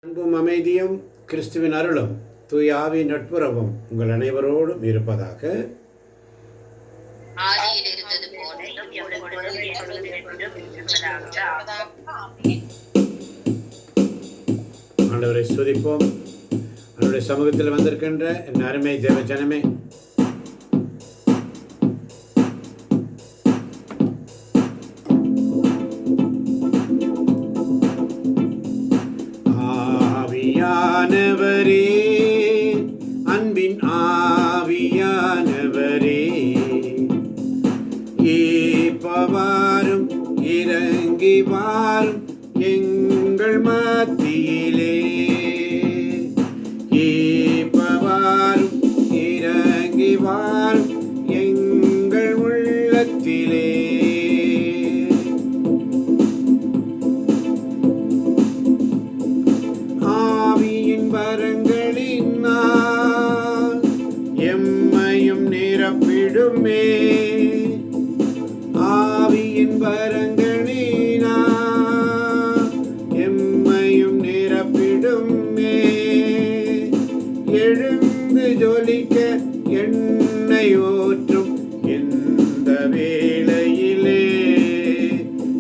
அன்பும் அமைதியும் கிறிஸ்துவின் அருளும் தூய ஆவியின் நட்புறவும் உங்கள் அனைவரோடும் இருப்பதாக. ஆண்டவரை ஸ்துதிப்போம். அவருடைய சமூகத்தில் வந்திருக்கின்ற என் அருமை தேவ ஜனமே, ஆவியானவரே, அன்பின் ஆவியானவரே, ஏப்பவாரும் இறங்கி வாரும் எங்கள் மத்தியிலே. ஏப்பவாரும் இறங்கி வாரும் எங்கள் உள்ளத்திலே. வரங்களினால் எம்மையும் நிரப்பிடுமே. ஆவியின் வரங்களினால் எம்மையும் நிரப்பிடுமே. எழுந்து ஜொலிக்க எண்ணெய் ஊற்றும் இந்த வேளையிலே.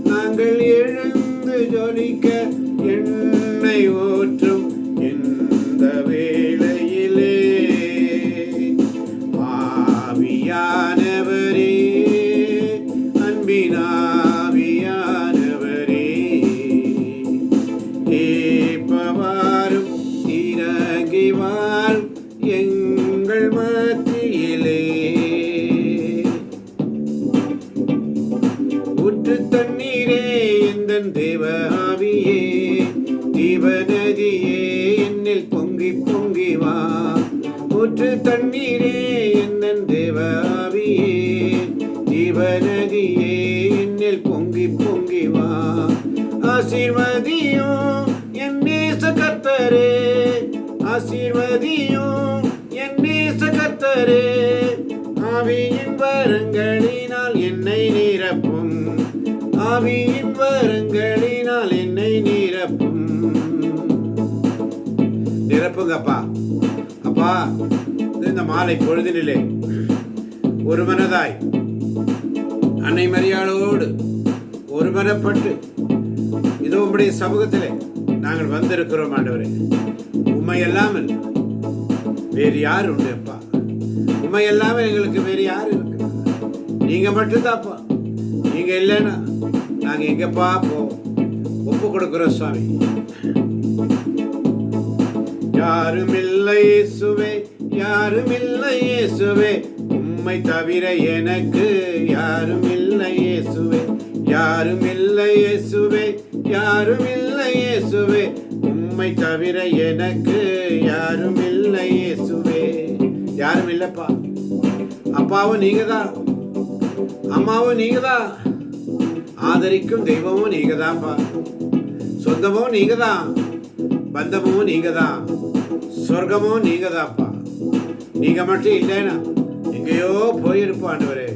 நாங்கள் எழுந்து ஜொலிக்க எண்ணெய் ஊற்றும் இந்த வேளையிலே. ஆவியானவரே, அன்பின் ஆவியானவரே, ஏப்பவாரும் இறங்கி வாரும் எங்கள் மத்தியிலே. ஊற்று தண்ணீரே எந்தன் தேவ ஆவியே, ஜீவநதியே என்னில் பொங்கி பொங்கி வா. ஊற்று தண்ணீரே எந்தன் தேவ ஆவியே, ஜீவநதியே என்னில் பொங்கி பொங்கி வா. ஆசீர்வதியும் என் நேச கர்த்தரே, ஆசீர்வதியும் என் நேச கர்த்தரே. ஆவியின் வரங்களினால் என்னை நிரப்பும், ஆவியின் வரங்களினால் என்னை நிரப்பும். நிரப்புங்கப்பா. அப்பா, இந்த மாலை பொழுதினிலே ஒரு மனதாய் அன்னை மரியாளோடு ஒரு மனப்பட்டு இதோ உம்முடைய சமூகத்திலே நாங்கள் வந்திருக்கிறோம். ஆண்டவரே, உம்மை இல்லாமல் வேறு யார் உண்டு அப்பா? உம்மை இல்லாமல் எங்களுக்கு வேறு யார் இருக்கு? நீங்க மட்டும்தான்ப்பா. நீங்க இல்லைன்னா நாங்க எங்கப்பா போவோம்? ஒப்பு கொடுக்கிறோம் சுவாமி. யாருமில்லை இயேசுவே, யாருமில்லை இயேசுவே, உம்மை தவிர எனக்கு யாருமில்லை இயேசுவே. யாருமில்லை இயேசுவே, யாருமில்லை இயேசுவே, உம்மை தவிர எனக்கு யாருமில்லை இயேசுவே. யாரும் இல்லப்பா. அப்பாவும் நீங்கதான், அம்மாவும் நீங்கதான், ஆதரிக்கும் தெய்வமும் நீங்கதான்ப்பா. சொந்தமும் நீங்கதான், பந்தமும் நீங்கதான், சொர்க்கமும் நீங்கதான்ப்பா. நீங்க மட்டும் இல்லைன்னா எங்கேயோ போயிருப்போம் ஆண்டவரே.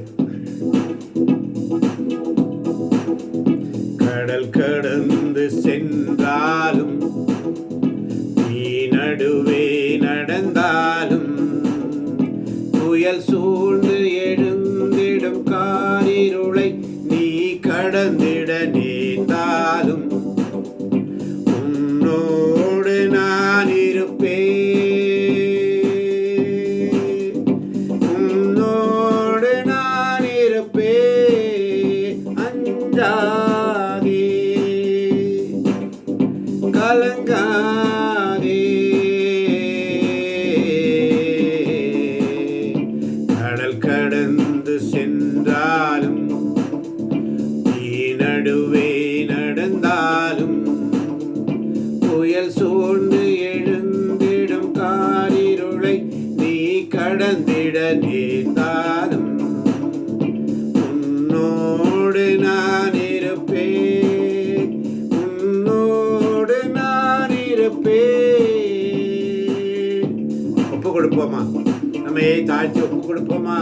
கடல் கடந்து சென்றாலும், நீ நடுவே நடந்தாலும், புயல் சூழ்ந்து எழுந்திடும் காரிருளை நீ கடந்திட நேர்ந்தாலும், உன்னோடு நான் இருப்பேன், உன்னோடு நான் இருப்பேன். அஞ்சாதே, கலங்காதே. கடல் கடந்து சென்றாலும், நீ நடுவே நடந்தாலும், புயல் சூழ்ந்து எழுந்திடும் காரிருளை நீ கடந்திட நேர்ந்தாலும், உன்னோடு நான் இருப்பேன், உன்னோடு நான் இருப்பேன். ஒப்பு கொடுப்போமா? நம்ம தாழ்த்தி ஒப்பு கொடுப்போமா?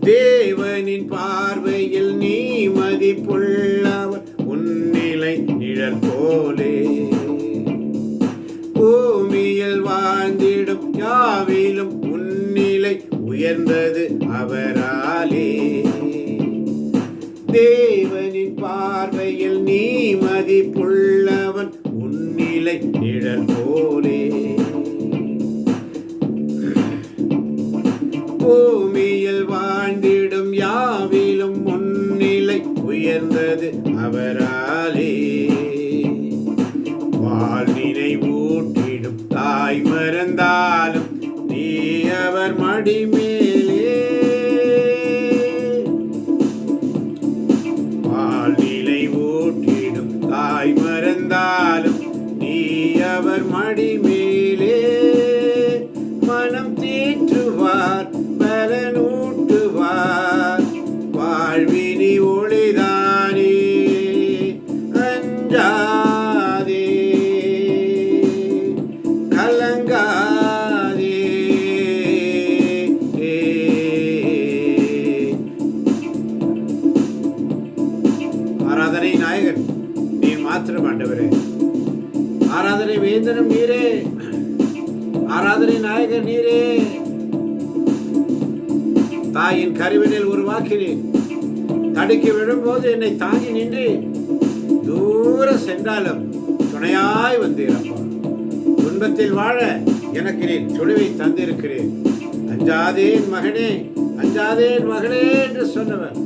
தேவனின் பார்வையில் நீ மதிப்புள்ளவர், தேவனின் பார்வையில் நீ மதிப்புள்ளவன், உன்னிலை நிழல் போலே. பூமியில் வாழ்ந்திடும் யாவிலும் முன்னிலை உயர்ந்தது அவராலே. வாழ்வினை ஊற்றிடும் தாய் மறந்தாலும் நீ அவர் மடிமேலே. வாழ்வினை ஊற்றிடும் தாய் மறந்தாலும் நீ அவர் மடிமேலே. மனம் தேற்றுவார், பலனூட்டுவார், வாழ்வினி ஒளிதானே. அஞ்சாதே, கலங்காதே. ஆராதனை நாயகன் நீர் மாத்திரம் ஆண்டவரே. ஆராதனை வேந்தனும் நீரே. ஆராதனை நாயகன் நீரே. தாயின் கருவினில் உருவாக்கினேன். தடுக்கி விழும்போது என்னை தாங்கி நின்று தூர சென்றாலும் துணையாய் வந்தீரப்பா. துன்பத்தில் வாழ எனக்கு நீர் சுழிவை தந்திருக்கிறேன். அஞ்சாதேன் மகனே, அஞ்சாதேன் மகளே என்று சொன்னவர்.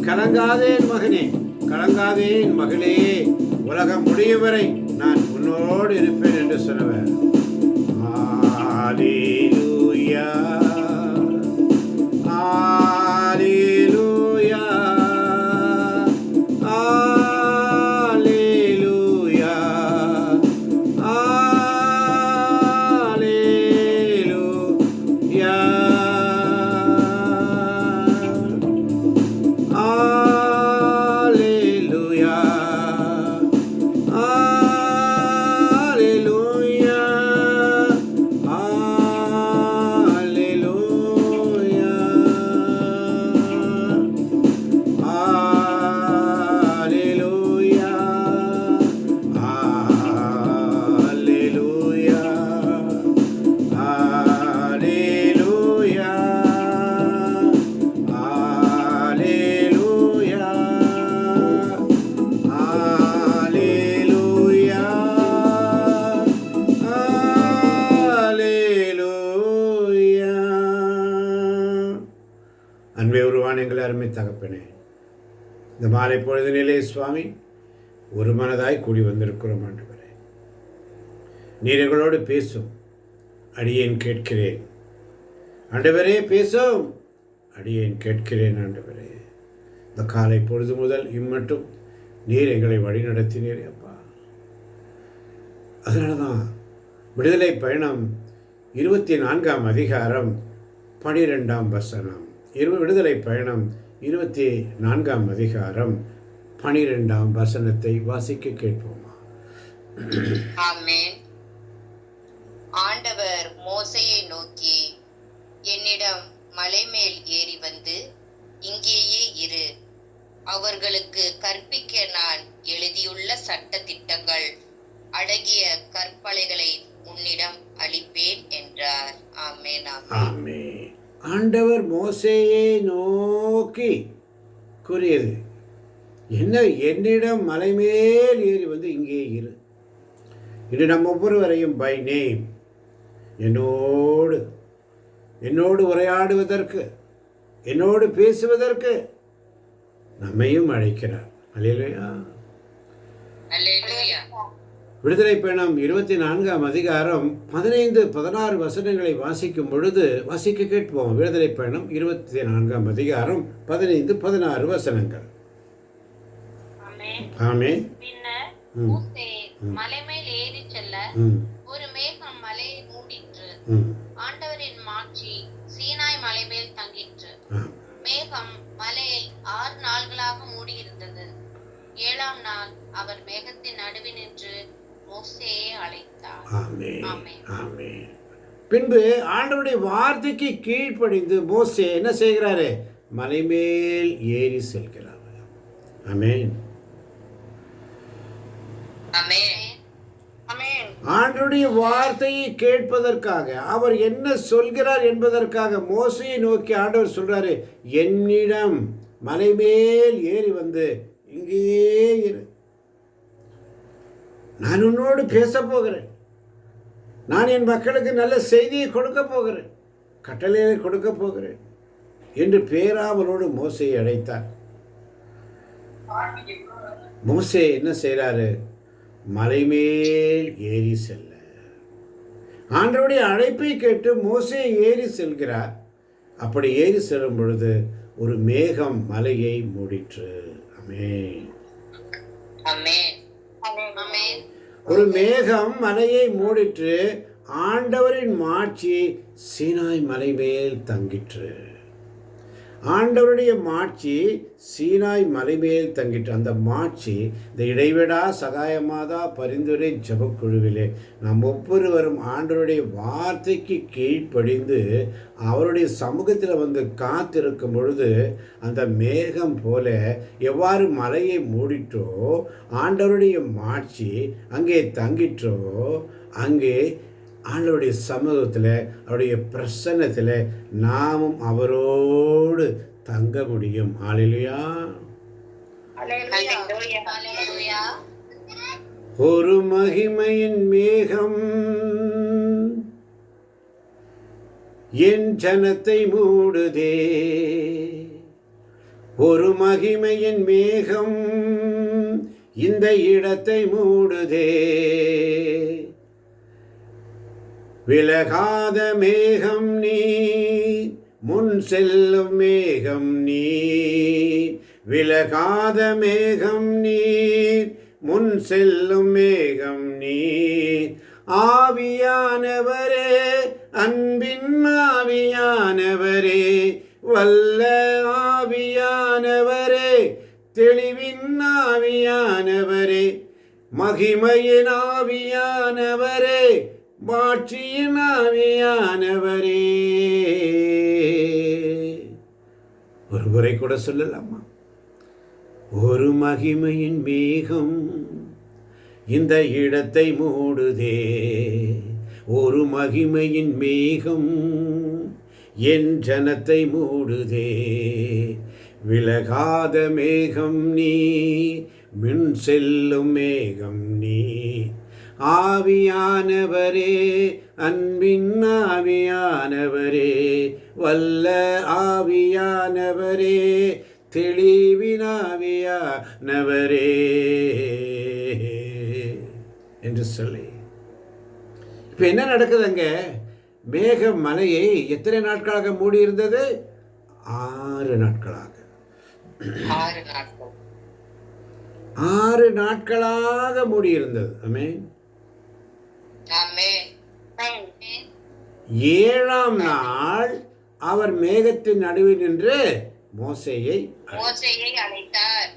கலங்காதேன் மகனே, கலங்காதேன் மகளே, உலகம் முடியும் வரை நான் உன்னோடு இருப்பேன் என்று சொன்னவர். Hallelujah. Hallelujah. Hallelujah. Hallelujah. Hallelujah. அன்பே உருவான எங்களை அருமை தகப்பனே, இந்த மாலை பொழுதினிலே சுவாமி ஒரு மனதாய் கூடி வந்திருக்கிறோம் ஆண்டவரே. நீர் எங்களோடு பேசும், அடியேன் கேட்கிறேன் ஆண்டவரே. பேசும், அடியேன் கேட்கிறேன் ஆண்டவரே. இந்த காலை பொழுது முதல் இம்மட்டும் நீர் எங்களை வழி நடத்தினீரே அப்பா. அதனால தான் விடுதலை பயணம் 24ஆம் அதிகாரம் 12ஆம் வசனம். விடுதலை பயணம் 24ஆம் அதிகாரம் 12ஆம் வசனத்தை வாசிக்க கேட்போமா? ஆமென். ஆண்டவர் மோசேயை நோக்கி, என்னிடம் மலை மேல் ஏறி வந்து இங்கேயே இரு. அவர்களுக்கு கற்பிக்க நான் எழுதியுள்ள சட்ட திட்டங்கள் அடங்கிய கற்பலைகளை உன்னிடம் அளிப்பேன் என்றார். ஆமென். ஆமென். ஆண்டவர் மோசேயை நோக்கி கூறியது என்ன? என்னிடம் மலை மேல் ஏறி வந்து இங்கே இரு. இது நம்ம ஒவ்வொருவரையும் பை நேம் என்னோடு உரையாடுவதற்கு, என்னோடு பேசுவதற்கு நம்மையும் அழைக்கிறார். அல்லேலூயா. அல்லேலூயா. விடுதலை பயணம் 24ஆம் அதிகாரம் 15-16 வசனங்களை வாசிக்கும் பொழுது வாசிக்க கேட்போம். விடுதலை பயணம் 24ஆம் அதிகாரம் 15-16 வசனங்கள். ஆமென். பின்னர் மோசே மலை மேல் ஏறி செல்ல ஒரு மேகம் மலையை மூடிற்று. ஆண்டவரின் மாட்சி சீனாய் மலை மேல் தங்கிற்று. மேகம் மலையை 6 நாள்களாக மூடியிருந்தது. 7ஆம் நாள் அவர் மேகத்தின் நடுவில் நின்று மோசேயை அழைத்தார். ஆமென். பின்பு ஆண்டவருடைய வார்த்தைக்கு கீழ்ப்படிந்து மோசே என்ன செய்கிறாரு? மலை மேல் ஏறி செல்கிறார். ஆமென். ஆண்டவருடைய வார்த்தையை கேட்பதற்காக, அவர் என்ன சொல்கிறார் என்பதற்காக மோசேயை நோக்கி ஆண்டவர் சொல்றாரு, என்னிடம் மலை மேல் ஏறி வந்து இங்கேயே இரு, நான் உன்னோடு பேச போகிறேன், நான் என் மக்களுக்கு நல்ல செய்தியை கொடுக்க போகிறேன், கட்டளையை கொடுக்க போகிறேன் என்று பேராவலோடு மோசையை அழைத்தார். மோசே என்ன செய்கிறாரு? மலைமேல் ஏறி செல்ல ஆண்டவருடைய அழைப்பை கேட்டு மோசே ஏறி செல்கிறார். அப்படி ஏறி செல்லும் பொழுது ஒரு மேகம் மலையை மூடிற்று. ஆமென். ஒரு மேகம் மலையை மூடிற்று. ஆண்டவரின் மாட்சி சீனாய் மலை மேல் தங்கிற்று. ஆண்டவருடைய மாட்சி சீனாய் மலை மேல் தங்கிற்று. அந்த மாட்சி இந்த இடைவிடா சகாயமாதா பரிந்துரை ஜெபக்குழுவிலே நாம் ஒவ்வொருவரும் ஆண்டவருடைய வார்த்தைக்கு கீழ்ப்படிந்து அவருடைய சமூகத்தில் வந்து காத்திருக்கும் பொழுது அந்த மேகம் போல எவ்வாறு மலையை மூடிற்றோ ஆண்டவருடைய மாட்சி அங்கே தங்கிற்றோ அங்கே ஆண்டவருடைய சமூகத்தில் அவருடைய பிரசன்னத்தில் நாமும் அவரோடு தங்க முடியும். அல்லேலூயா. ஒரு மகிமையின் மேகம் என் ஜனத்தை மூடுதே, ஒரு மகிமையின் மேகம் இந்த இடத்தை மூடுதே, விலகாத மேகம் நீ, முன் செல்லும் மேகம் நீ, விலகாத மேகம் நீ, முன் செல்லும் மேகம் நீ, ஆவியானவரே அன்பின் ஆவியானவரே, வல்ல ஆவியானவரே, தெளிவின் ஆவியானவரே, மகிமையின் ஆவியானவரே, மாட்சியின் ஆவியானவரே. ஒரு முறை கூட சொல்லலாமா? ஒரு மகிமையின் மேகம் இந்த இடத்தை மூடுதே, ஒரு மகிமையின் மேகம் என் ஜனத்தை மூடுதே, விலகாத மேகம் நீ, மின் செல்லும் மேகம் நீ, ஆவியானவரே அன்பின் ஆவியானவரே, வல்ல ஆவியானவரே, தெளிவின் ஆவியானவரே என்று சொல்லி இப்போ என்ன நடக்குதுங்க? மேக மலையை எத்தனை நாட்களாக மூடி இருந்தது? 6 நாட்களாக. 6 நாட்களாக மூடி இருந்தது. ஆமென். 7ஆம் நாள் அவர் மேகத்தின் நடுவில் நின்று மோசேயை அழைத்தார்.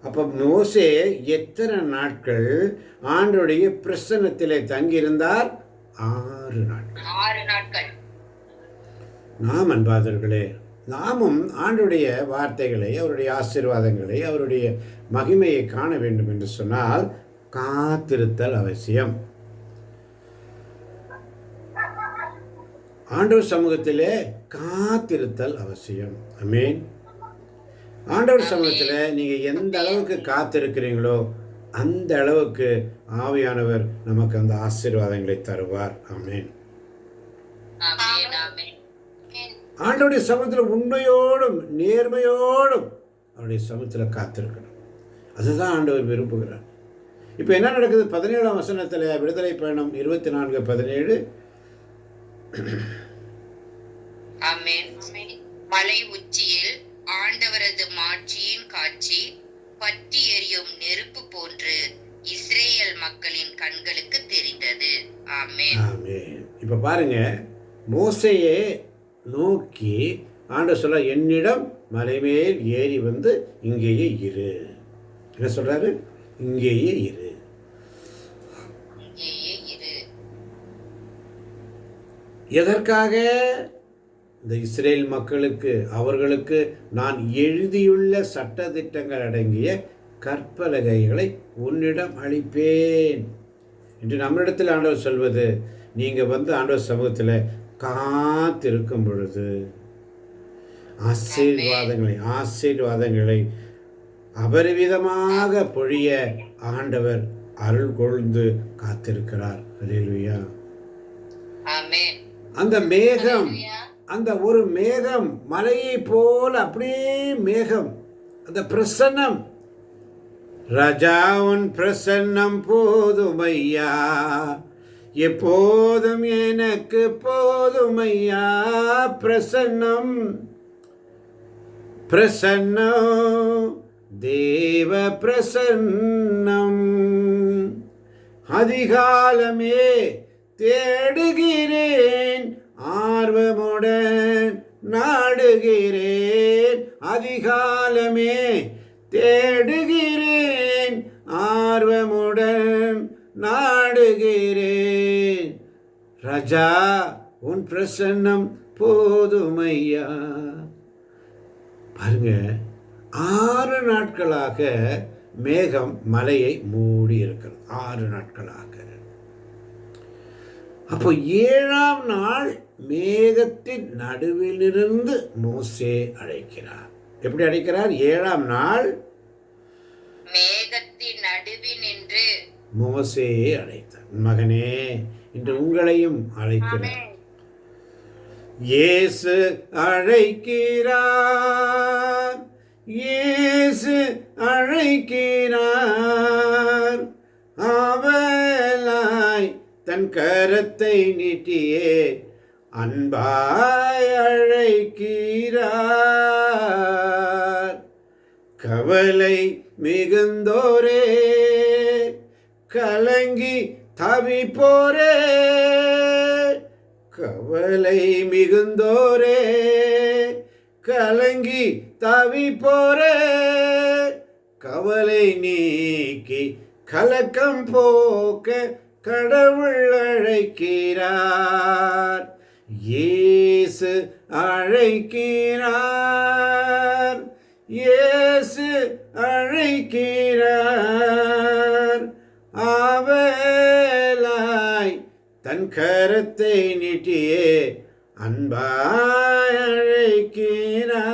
அப்ப மோசே எத்தனை நாட்கள் ஆண்டவருடைய பிரசன்னத்திலே தங்கியிருந்தார்? 6 நாட்கள். நாம் அன்பாதவர்களே, நாமும் ஆண்டவருடைய வார்த்தைகளை, அவருடைய ஆசீர்வாதங்களை, அவருடைய மகிமையை காண வேண்டும் என்று சொன்னால் காத்திருத்தல் அவசியம். ஆண்டவர் சமூகத்திலே காத்திருத்தல் அவசியம். ஆமென். ஆண்டவர் சமூகத்தில் நீங்கள் எந்த அளவுக்கு காத்திருக்கிறீங்களோ அந்த அளவுக்கு ஆவியானவர் நமக்கு அந்த ஆசீர்வாதங்களை தருவார். ஆமென். ஆண்டவருடைய சமூகத்தில் உண்மையோடும் நேர்மையோடும் அவருடைய சமூகத்தில் காத்திருக்கணும். அதுதான் ஆண்டவர் விரும்புகிறார். இப்போ என்ன நடக்குது? 17ஆம் வசனத்தில் விடுதலை பயணம் 24:17. மலை உச்சியில் ஆண்டவரது மாட்சியின் காட்சி பற்றி எரியும் நெருப்பு போன்று இஸ்ரேல் மக்களின் கண்களுக்கு தெரிந்தது. ஆமென். ஆமென். இப்போ பாருங்க, மோசேயை நோக்கி ஆண்டவர் சொல்ல, என்னிடம் மலைமேல் ஏறி வந்து இங்கேயே இரு. என்ன சொல்றாரு? இங்கேயே இரு. எதற்காக? இந்த இஸ்ரேல் மக்களுக்கு, அவர்களுக்கு நான் எழுதியுள்ள சட்டதிட்டங்கள் அடங்கிய கற்பலகைகளை உன்னிடம் அளிப்பேன் என்று நம்மிடத்தில் ஆண்டவர் சொல்வது. நீங்கள் வந்து ஆண்டவர் சமூகத்தில் காத்திருக்கும் பொழுது ஆசீர்வாதங்களை அபரிவிதமாக பொழிய ஆண்டவர் அருள் கொழுந்து காத்திருக்கிறார். அல்லேலூயா. ஆமென். அந்த மேகம், அல்லேலூயா. அந்த ஒரு மேகம் மலையை போல அப்படியே மேகம், அந்த பிரசன்னம், ராஜா உன் பிரசன்னம் போதுமையா, எப்போதும் எனக்கு போதுமையா. பிரசன்னம் பிரசன்னம் தேவ பிரசன்னம், அதிகாலமே தேடுகிறேன், ஆர்வமுடன் நாடுகிறேன். அதிகாலமே தேடுகிறேன், ஆர்வமுடன் நாடுகிறேன். ராஜா உன் பிரசன்னம் போதுமையா. பாருங்க, 6 நாட்களாக மேகம் மலையை மூடி இருக்கிறது. 6 நாட்களாக. அப்போ 7ஆம் நாள் மேகத்தின் நடுவிலிருந்து மோசே அழைக்கிறார். எப்படி அழைக்கிறார்? 7ஆம் நாள் மேகத்தின் நடுவில் நின்று மோசேயை அழைத்தார். மகனே, இன்று உங்களையும் அழைக்கிறார். இயேசு அழைக்கிறார், இயேசு அழைக்கிறார், ஆவலாய் தன் கரத்தை நீட்டியே அன்பாய் அழைக்கிறார். கவலை மிகுந்தோரே, கலங்கி தவிப்போரே, கவலை மிகுந்தோரே, கலங்கி தவிப்போரே, கவலை நீக்கி கலக்கம் போக்க கடவுள் அழைக்கிறார். இயேசு அழைக்கிறார், இயேசு அழைக்கிறார், ஆவலாய் தன் கரத்தை நீட்டியே அன்பாய் அழைக்கிறார்.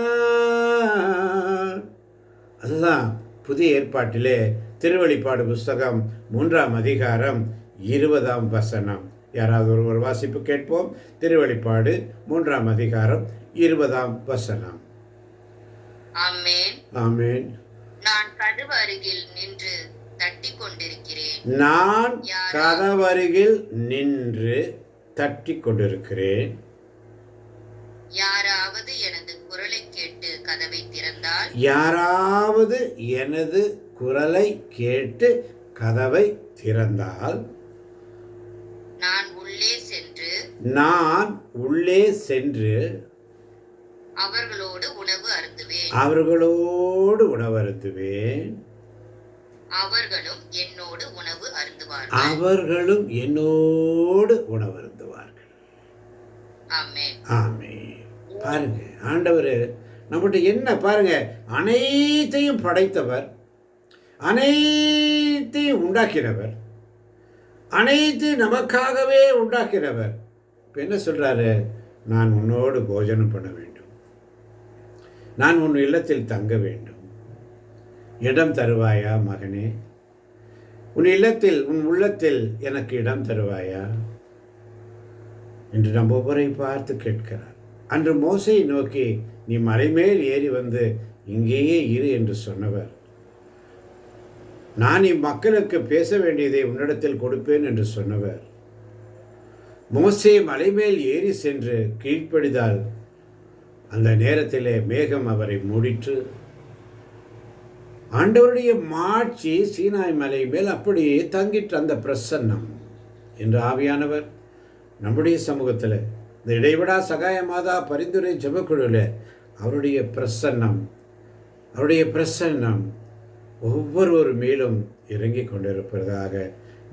அதுதான் புதிய ஏற்பாட்டிலே திருவெளிப்பாடு புஸ்தகம் 3ஆம் அதிகாரம் 20ஆம் வசனம். யாராவது ஒரு வாசிப்பு கேட்போம். திருவெளிப்பாடு 3ஆம் அதிகாரம் 20ஆம் வசனம். ஆமென். ஆமென். நான் கதவு அருகில் நின்று தட்டி கொண்டிருக்கிறேன். நான் கதவருகில் நின்று தட்டி கொண்டிருக்கிறேன். யாராவது எனது குரலை கேட்டு கதவை திறந்தால், யாராவது எனது குரலை கேட்டு கதவை திறந்தால், நான் உள்ளே சென்று அவர்களோடு உணவு அருந்துவேன், அவர்களோடு உணவருந்துவேன், அவர்களும் என்னோடு உணவு அருந்துவார்கள். அவர்களும் என்னோடு உணவருந்துவார்கள். ஆமென். ஆமென். பாருங்க, ஆண்டவர் நம்மகிட்ட என்ன பாருங்க, அனைத்தையும் படைத்தவர், அனைத்தையும் உண்டாக்கினவர், அனைத்தையும் நமக்காகவே உண்டாக்கினவர். இப்போ என்ன சொல்றாரு? நான் உன்னோடு போஜனம் பண்ண வேண்டும், நான் உன் இல்லத்தில் தங்க வேண்டும், இடம் தருவாயா மகனே? உன் இல்லத்தில், உன் உள்ளத்தில் எனக்கு இடம் தருவாயா என்று நம் ஒவ்வொரை பார்த்து கேட்கிறார். அன்று மோசையை நோக்கி, நீ மலைமேல் ஏறி வந்து இங்கேயே இரு என்று சொன்னவர், நான் இம்மக்களுக்கு பேச வேண்டியதை உன்னிடத்தில் கொடுப்பேன் என்று சொன்னவர், மோசே மலைமேல் ஏறி சென்று கீழ்ப்படிதால் அந்த நேரத்திலே மேகம் அவரை மூடிற்று. ஆண்டவருடைய மாட்சி சீனாய் மலை மேல் அப்படியே தங்கிற்று. அந்த பிரசன்னம் என்று ஆவியானவர் நம்முடைய சமூகத்தில், இந்த இடைவிடா சகாய மாதா பரிந்துரை ஜெபக்குழுவில் அவருடைய பிரசன்னம் ஒவ்வொருவர் மேலும் இறங்கி கொண்டிருப்பதாக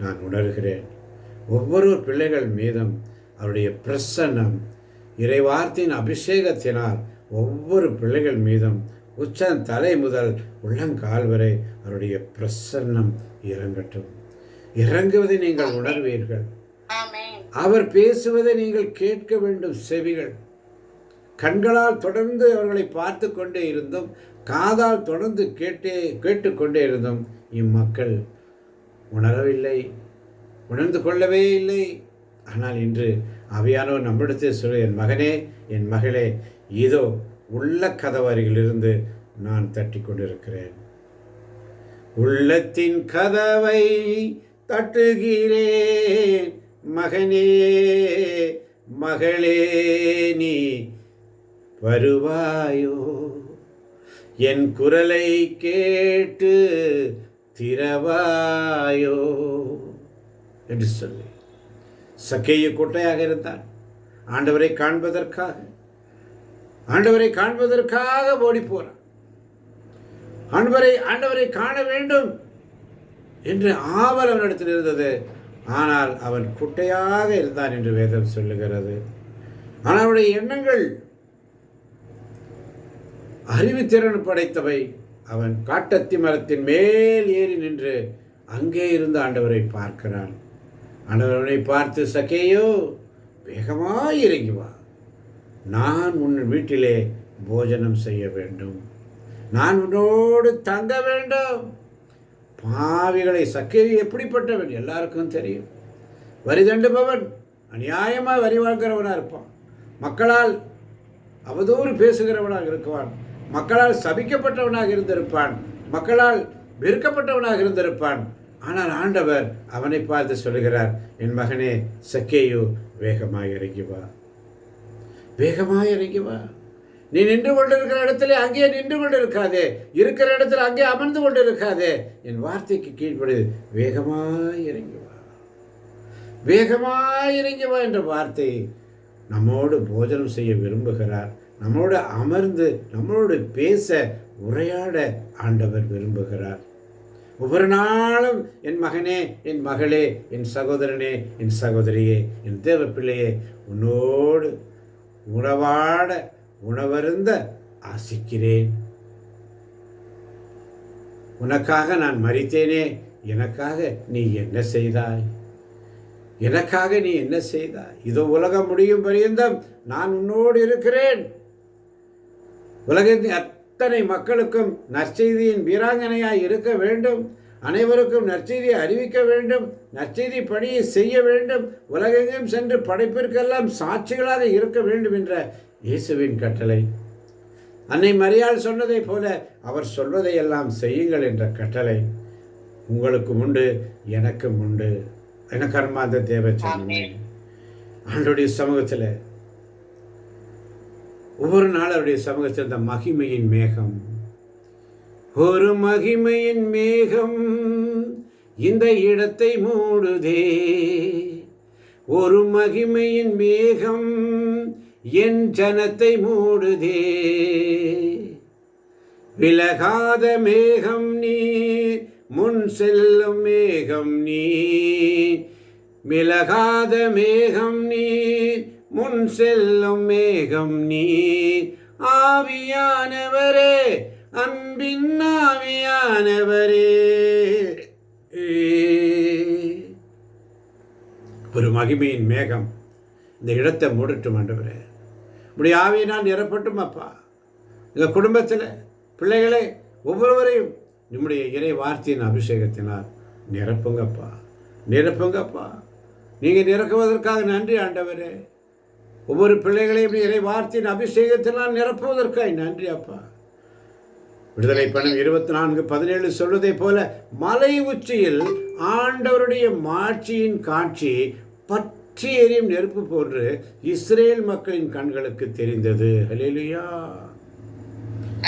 நான் உணர்கிறேன். ஒவ்வொரு பிள்ளைகள் மீதும் அவருடைய பிரசன்னம், இறைவார்த்தையின் அபிஷேகத்தினால் ஒவ்வொரு பிள்ளைகள் மீதும் உச்சம் தலை முதல் உள்ளங்கால் வரை அவருடைய பிரசன்னம் இறங்கட்டும். இறங்குவதை நீங்கள் உணர்வீர்கள். அவர் பேசுவதை நீங்கள் கேட்க வேண்டும் செவிகள். கண்களால் தொடர்ந்து அவர்களை பார்த்து கொண்டே இருந்தும், காதால் தொடர்ந்து கேட்டுக்கொண்டே இருந்தும் இம்மக்கள் உணரவில்லை, உணர்ந்து கொள்ளவே இல்லை. ஆனால் இன்று ஆவியானவர் நம்மிடத்தில் சொல்ல, என் மகனே, என் மகளே, இதோ உள்ள கதவருகிலிருந்து நான் தட்டி கொண்டிருக்கிறேன். உள்ளத்தின் கதவை தட்டுகிறேன், மகனே, மகளே, நீ வருவாயோ? என் குரலை கேட்டு திறவாயோ என்று சொல்லி சக்கேயு குட்டையாக இருந்தான். ஆண்டவரை காண்பதற்காக ஓடி போறான். ஆண்டவரை காண வேண்டும் என்று ஆவல் அவனிடத்தில் இருந்தது. ஆனால் அவன் குட்டையாக இருந்தான் என்று வேதம் சொல்லுகிறது. ஆனால் அவனுடைய எண்ணங்கள் அறிவுத்திறன் படைத்தவை. அவன் காட்டத்தி மரத்தின் மேல் ஏறி நின்று அங்கே இருந்து ஆண்டவரை பார்க்கிறான். ஆண்டவரை பார்த்து, சக்கேயோ, வேகமாய் இறங்கி வா, நான் உன் வீட்டிலே போஜனம் செய்ய வேண்டும், நான் உன்னோடு தங்க வேண்டும். பாவிகளை, சக்கேயு எப்படிப்பட்டவன் எல்லாருக்கும் தெரியும். வரி தண்டுபவன், அநியாயமாக வரி வாங்குகிறவனாக இருப்பான், மக்களால் அவதூறு பேசுகிறவனாக இருக்குவான், மக்களால் சபிக்கப்பட்டவனாக இருந்திருப்பான், மக்களால் வெறுக்கப்பட்டவனாக இருந்திருப்பான். ஆனால் ஆண்டவர் அவனை பார்த்து சொல்லுகிறார், என் மகனே சக்கேயு, வேகமாய் இறங்கி வா, வேகமாய் இறங்கி வா. நீ நின்று கொண்டிருக்கிற இடத்துல அங்கே நின்று கொண்டிருக்காதே, இருக்கிற இடத்துல அங்கே அமர்ந்து கொண்டிருக்காதே, என் வார்த்தைக்கு கீழ்ப்படு, வேகமாய் இறங்கி வா, வேகமாய் இறங்கி வா என்ற வார்த்தை நம்மோடு போஜனம் செய்ய விரும்புகிறார். நம்மோடு அமர்ந்து நம்மளோடு பேச, உரையாட ஆண்டவர் விரும்புகிறார். ஒவ்வொரு நாளும் என் மகனே, என் மகளே, என் சகோதரனே, என் சகோதரியே, என் தேவ பிள்ளையே, உன்னோடு உறவாட, உணவருந்த ஆசிக்கிறேன். உனக்காக நான் மரித்தேனே, எனக்காக நீ என்ன செய்தாய்? எனக்காக நீ என்ன செய்தாய்? இதோ உலகம் முடியும் பரியந்தம் நான் உன்னோடு இருக்கிறேன். உலகத்தின் அத்தனை மக்களுக்கும் நற்செய்தியின் வீராங்கனையாய் இருக்க வேண்டும். அனைவருக்கும் நற்செய்தியை அறிவிக்க வேண்டும். நற்செய்தி பணியை செய்ய வேண்டும். உலகெங்கும் சென்று படைப்பிற்கெல்லாம் சாட்சிகளாக இருக்க வேண்டும் என்ற இயேசுவின் கட்டளை. அன்னை மரியாள் சொன்னதை போல அவர் சொல்வதையெல்லாம் செய்யுங்கள் என்ற கட்டளை உங்களுக்கும் உண்டு, எனக்கும் உண்டு. எனக்கு அன்பார்ந்த தேவச்சனமே, ஆண்டவருடைய சமூகத்தில் ஒவ்வொரு நாள் அவருடைய சமூகத்தில் இந்த மகிமையின் மேகம், ஒரு மகிமையின் மேகம் இந்த இடத்தை மூடுதே, ஒரு மகிமையின் மேகம் என் ஜனத்தை மூடுதே, விலகாத மேகம் நீர், முன் செல்லும் மேகம் நீர், விலகாத மேகம் நீர், முன் செல்லும் மேகம் நீர், ஆவியானவரே, அன்பின் ஆவியானவரே. ஒரு மகிமையின் மேகம் இந்த இடத்தை மூடட்டும் ஆண்டவரே. உடைய ஆவியினால் நிரப்பட்டும் அப்பா. எங்கள் குடும்பத்தில் பிள்ளைகளே ஒவ்வொருவரையும் நம்முடைய இறை வார்த்தையின் அபிஷேகத்தினால் நிரப்புங்கப்பா, நிரப்புங்கப்பா. நீங்கள் நிரப்புவதற்காக நன்றி ஆண்டவரே. ஒவ்வொரு பிள்ளைகளையும் இறை வார்த்தையின் அபிஷேகத்தினால் நிரப்புவதற்காக நன்றி அப்பா. விடுதலை பணம் 24:17 சொல்வதை போல மலை உச்சியில் ஆண்டவருடைய மாட்சியின் காட்சி பற்றி எரியும் நெருப்பு போன்று இஸ்ரேல் மக்களின் கண்களுக்கு தெரிந்தது. அல்லேலூயா,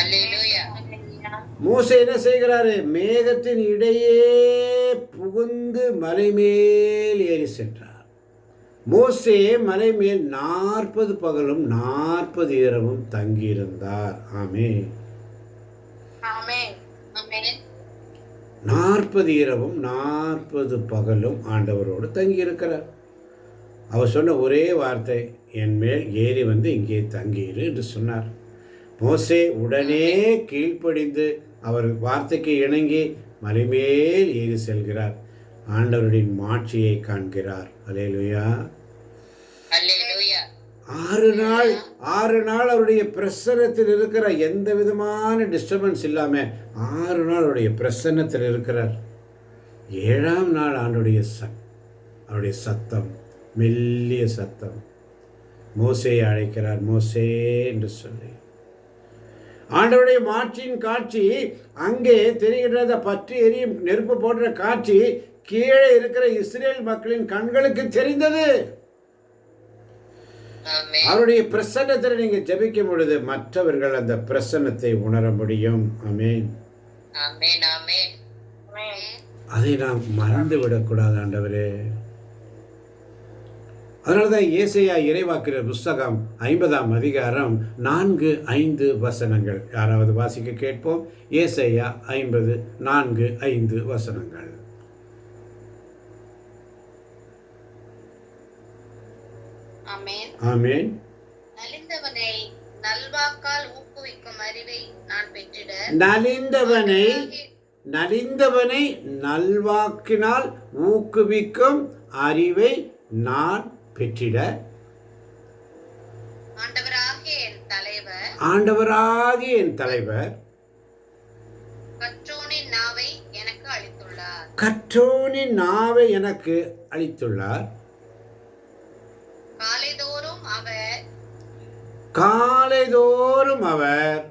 அல்லேலூயா. மோசே என்ன செய்கிறாரு? மேகத்தின் இடையே புகுந்து மலை மேல் ஏறி சென்றார். மோசே மலை மேல் 40 பகலும் 40 இரவும் தங்கியிருந்தார். ஆமென், ஆமென், ஆமென். 40 இரவும் 40 பகலும் ஆண்டவரோடு தங்கியிருக்கிறார். அவர் சொன்ன ஒரே வார்த்தை, என் மேல் ஏறி வந்து இங்கே தங்கியிரு என்று சொன்னார். மோசே உடனே கீழ்ப்படிந்து அவர் வார்த்தைக்கு இணங்கி மலைமேல் ஏறி செல்கிறார். ஆண்டவருடைய மாட்சியை காண்கிறார். அல்லேலூயா, அல்லேலூயா. 6 நாள் அவருடைய பிரசன்னத்தில் இருக்கிற எந்த விதமான டிஸ்டர்பன்ஸ் இல்லாமல் 6 நாள் அவருடைய பிரசன்னத்தில் இருக்கிறார். 7ஆம் நாள் அவருடைய சத்தம், மெல்லிய சத்தம், மோசேயை அழைக்கிறார், மோசே என்று சொல்லி. ஆண்டவருடைய மாட்சியின் காட்சி அங்கே தெரிகின்றத, பற்றி எரியும் நெருப்பு போன்ற காட்சி கீழே இருக்கிற இஸ்ரேல் மக்களின் கண்களுக்கு தெரிந்தது. அவருடைய பிரசன்னத்தில் நீங்க ஜெபிக்கும் பொழுது மற்றவர்கள் அந்த பிரசன்னத்தை உணர முடியும். ஆமென். அதை நாம் மறந்து விடக்கூடாது ஆண்டவரே. அதனாலதான் ஏசாயா இறைவாக்கிற புஸ்தகம் 50ஆம் அதிகாரம் 4-5 வசனங்கள். யாராவது வாசிக்க கேட்போம். ஏசாயா 50 4-5 வசனங்கள். ஆமென். நலிந்தவனை நல்வாக்கால் ஊக்குவிக்கும் அறிவை நான் பெற்றிட, நலிந்தவனை நல்வாக்கினால் ஊக்குவிக்கும் அறிவை நான் பெற்றிட, ஆண்டவராகிய என் தலைவர் கற்றோனின் நாவை எனக்கு அளித்துள்ளார். காலைதோறும் அவர்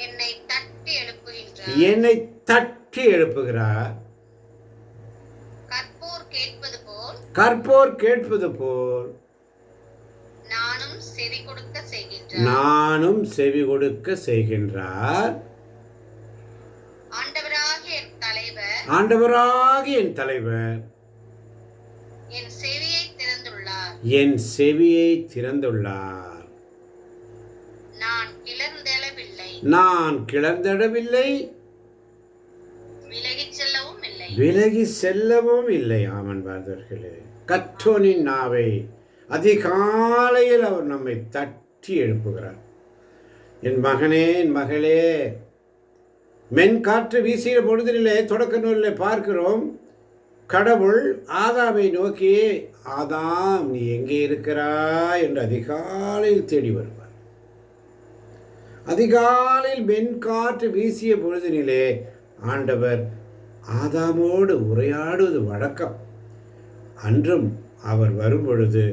என்னை தட்டி எழுப்புகிறார். கற்போர் கேட்பது போல் நானும் செவி கொடுக்க செய்கின்றார். ஆண்டவராகிய என் தலைவர் என் செவியை திறந்துள்ளார். நான் கிளர்ந்தெழவில்லை, விலகி செல்லவும் இல்லை. ஆமன் பார்த்தார்களே, கற்றோனின் நாவை அதிகாலையில் அவர் நம்மை தட்டி எழுப்புகிறார். என் மகனே, என் மகளே, மென்காற்று வீசிய பொழுதிலே தொடக்க நூலிலே பார்க்கிறோம், கடவுள் ஆதாமை நோக்கி, ஆதாம் நீ எங்கே இருக்கிறாய் என்று அதிகாலையில் தேடி வருவார். அதிகாலையில் மென்காற்று வீசிய பொழுதினிலே ஆண்டவர் ஆதாமோடு உரையாடுவது வழக்கம். அன்றும் அவர் வரும்பொழுது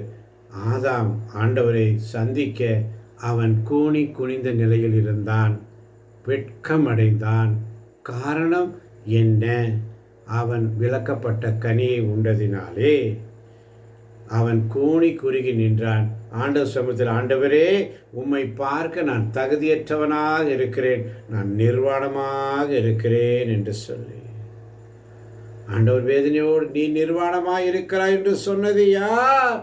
ஆதாம் ஆண்டவரை சந்திக்க அவன் கூனி குனிந்த நிலையில் இருந்தான், வெட்கம் அடைந்தான். காரணம் என்ன? அவன் விலக்கப்பட்ட கனியை உண்டதினாலே அவன் கூனி குறுகி நின்றான். ஆண்டவர் சமூகத்தில், ஆண்டவரே உம்மை பார்க்க நான் தகுதியற்றவனாக இருக்கிறேன், நான் நிர்வாணமாக இருக்கிறேன் என்று சொல்லி, ஆண்டவர் வேதனையோடு நீ நிர்வாணமாக இருக்கிறாய் என்று சொன்னது யார்?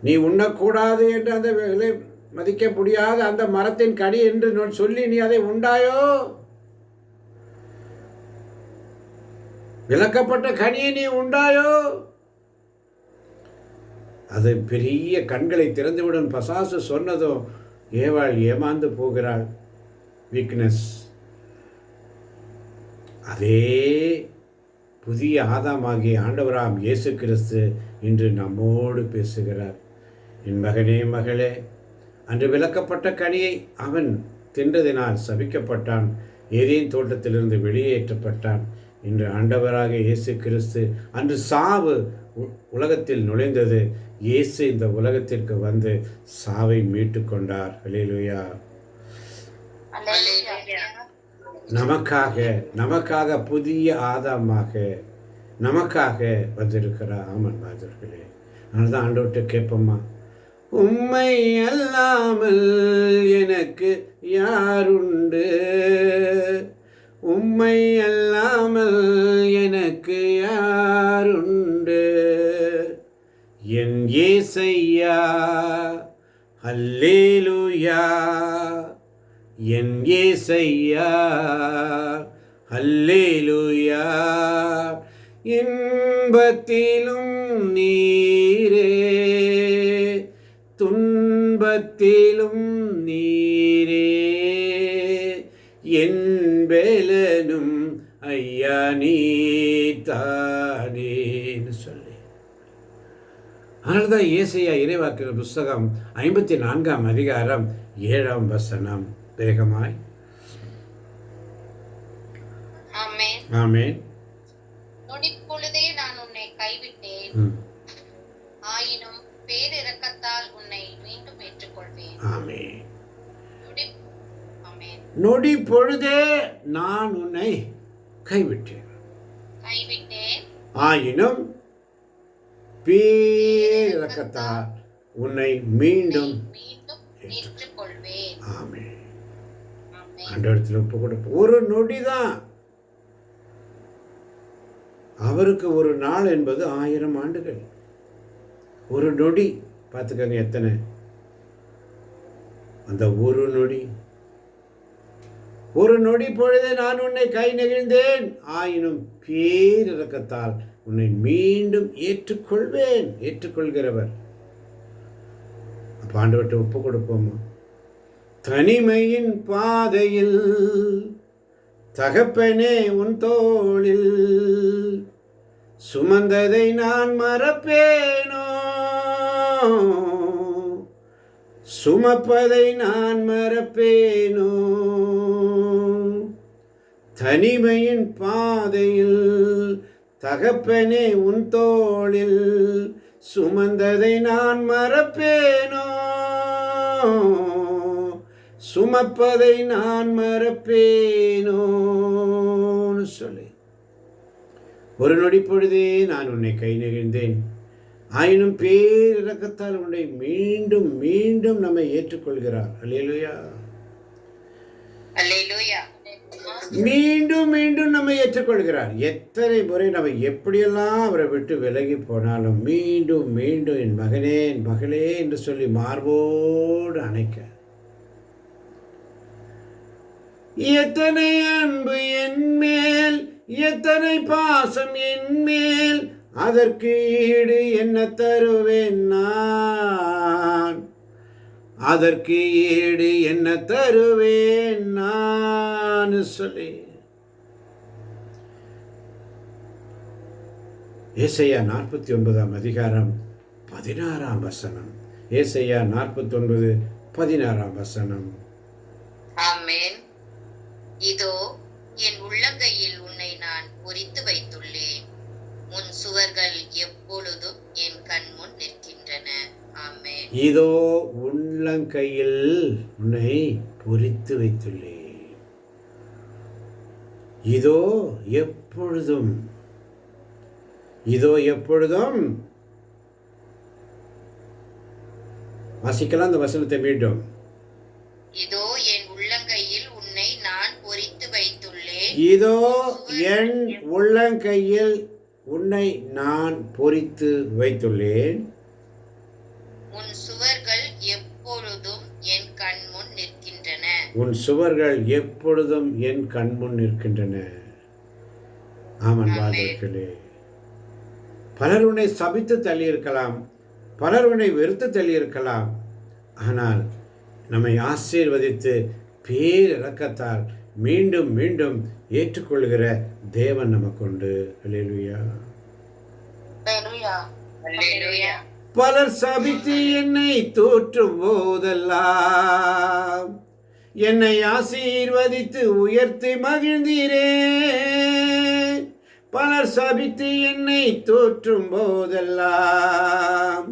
நீ உண்ணக்கூடாது என்று அந்த விலை மதிக்க முடியாத அந்த மரத்தின் கனி என்று சொல்லி நீ அதை உண்டாயோ? விலக்கப்பட்ட கனியை நீ உண்டாயோ? அது பெரிய கண்களை திறந்துவிடும் பசாசு சொன்னதும் ஏவாள் ஏமாந்து போகிறாள். வீக்னஸ். அதே புதிய ஆதாமாகிய ஆண்டவராம் இயேசு கிறிஸ்து இன்று நம்மோடு பேசுகிறார். என் மகனே, மகளே, அன்று விலக்கப்பட்ட கனியை அவன் தின்றதினால் சபிக்கப்பட்டான், ஏதேன் தோட்டத்திலிருந்து வெளியேற்றப்பட்டான். இன்று ஆண்டவராக இயேசு கிறிஸ்து, அன்று சாவு உலகத்தில் நுழைந்தது, இயேசு இந்த உலகத்திற்கு வந்து சாவை மீட்டு கொண்டார். அல்லேலூயா. நமக்காக புதிய ஆதாமாக நமக்காக வந்திருக்கிறார். ஆமன் பாதர்களே, அதனால்தான் ஆண்டவர்கிட்ட கேட்போம்மா, உம்மை அல்லாமல் எனக்கு யாருண்டு? உம்மை அல்லாமல் எனக்கு யாருண்டு? என் ஏசையா அல்லேலூயா, என் ஏசையா அல்லேலூயா. இன்பத்திலும் நீரே, துன்பத்திலும் நீரே, என் வேலனும் ஐயா, 呀，你大年சொல்லி அதனால்தான் ஏசாயா இறைவாக்கினர் புஸ்தகம் 54ஆம் அதிகாரம் 7ஆம் வசனம். வேகமாய். ஆமென். ஆமென். நொடிப்பொழுதே நான் உன்னை கைவிட்டேன், ஆயினும் பேரிரக்கத்தால் உன்னை மீண்டும் ஏற்றுக்கொள்வேன். ஆமென். ஆமென். நொடி பொழுதே நான் உன்னை கைவிட்டேன், ஆயினும் பேரிரக்கத்தால் உன்னை மீண்டும் ஏற்றுக்கொள்வேன். ஆமென். ஆண்டவரத்தில் ஒப்பு கொடுப்போம். ஒரு நொடிதான். அவருக்கு ஒரு நாள் என்பது 1000 ஆண்டுகள். ஒரு நொடி பார்த்துக்கங்க எத்தனை. அந்த ஒரு நொடி, ஒரு நொடி பொழுதே நான் உன்னை கை நெகிழ்ந்தேன், ஆயினும் பேரிரக்கத்தால் உன்னை மீண்டும் ஏற்றுக்கொள்வேன். ஏற்றுக்கொள்கிறவர். அப்ப ஆண்டவர்கிட்ட ஒப்பு கொடுப்போமா? தனிமையின் பாதையில் தகப்பனே உன் தோளில் சுமந்ததை நான் மறப்பேனோ, சுமப்பதை நான் மறப்பேனோ. தனிமையின் பாதையில் தகப்பனே உன் தோளில் சுமந்ததை நான் மறப்பேனோ, சுமப்பதை நான் மறப்பேனோன்னு சொல்லி. ஒரு நொடி பொழுதே நான் உன்னை கை நெகிழ்ந்தேன், ஆயினும் பேரிரக்கத்தால் உன்னை மீண்டும் மீண்டும் நம்மை ஏற்றுக்கொள்கிறார். அல்லேலூயா. அல்லேலூயா. மீண்டும் மீண்டும் நம்மை ஏற்றுக்கொள்கிறார். எத்தனை முறை நம்ம எப்படியெல்லாம் அவரை விட்டு விலகி போனாலும் மீண்டும் மீண்டும் என் மகனே என் மகளே என்று சொல்லி மார்போடு அணைக்க. எத்தனை அன்பு என் மேல், எத்தனை பாசம் என் மேல், அதற்கு ஈடு என்ன தருவேன் நான், அதற்கு ஈடு என்ன தருவேன் நான் சொல்லி. ஏசாயா 49ஆம் அதிகாரம் 16ஆம் வசனம். ஏசாயா 49 16ஆம் வசனம். ஆமென். இதோ என் உள்ளங்கையில் உன்னை நான் பொறித்து வைத்துள்ளேன், உன் சுவர்கள் எப்பொழுதும் என் கண் முன் நிற்கின்றன. ஆமென். இதோ உள்ளங்கையில் உன்னை பொறித்து வைத்துள்ளேன், இதோ எப்பொழுதும், இதோ எப்பொழுதும். வாசிக்கலாம் அந்த வசனத்தை மீண்டும். இதோ என் உள்ளங்கையில் உன்னை நான் பொறித்து வைத்துள்ளேன், இதோ என் உள்ளங்கையில் உன்னை நான் பொறித்து வைத்துள்ளேன், உன் சுவர்கள் எப்பொழுதும் என் கண் முன் நிற்கின்றன. உன் சுவர்கள் எப்பொழுதும் என் கண் முன் நிற்கின்றன. ஆமன் வாதர்களே. பலர் உன்னை சபித்து தள்ளியிருக்கலாம், பலர் உன்னை வெறுத்து தள்ளியிருக்கலாம். ஆனால் நம்மை ஆசீர்வதித்து பேரிரக்கத்தால் மீண்டும் மீண்டும் ஏற்றுக்கொள்கிற தேவன் நமக்குண்டு. அல்லேலூயா. அல்லேலூயா. பலர் சபித்து என்னை தூற்றும் போதெல்லாம் என்னை ஆசீர்வதித்து உயர்த்தி மகிழ்ந்தீரே. பலர் சபித்து என்னை தூற்றும் போதெல்லாம்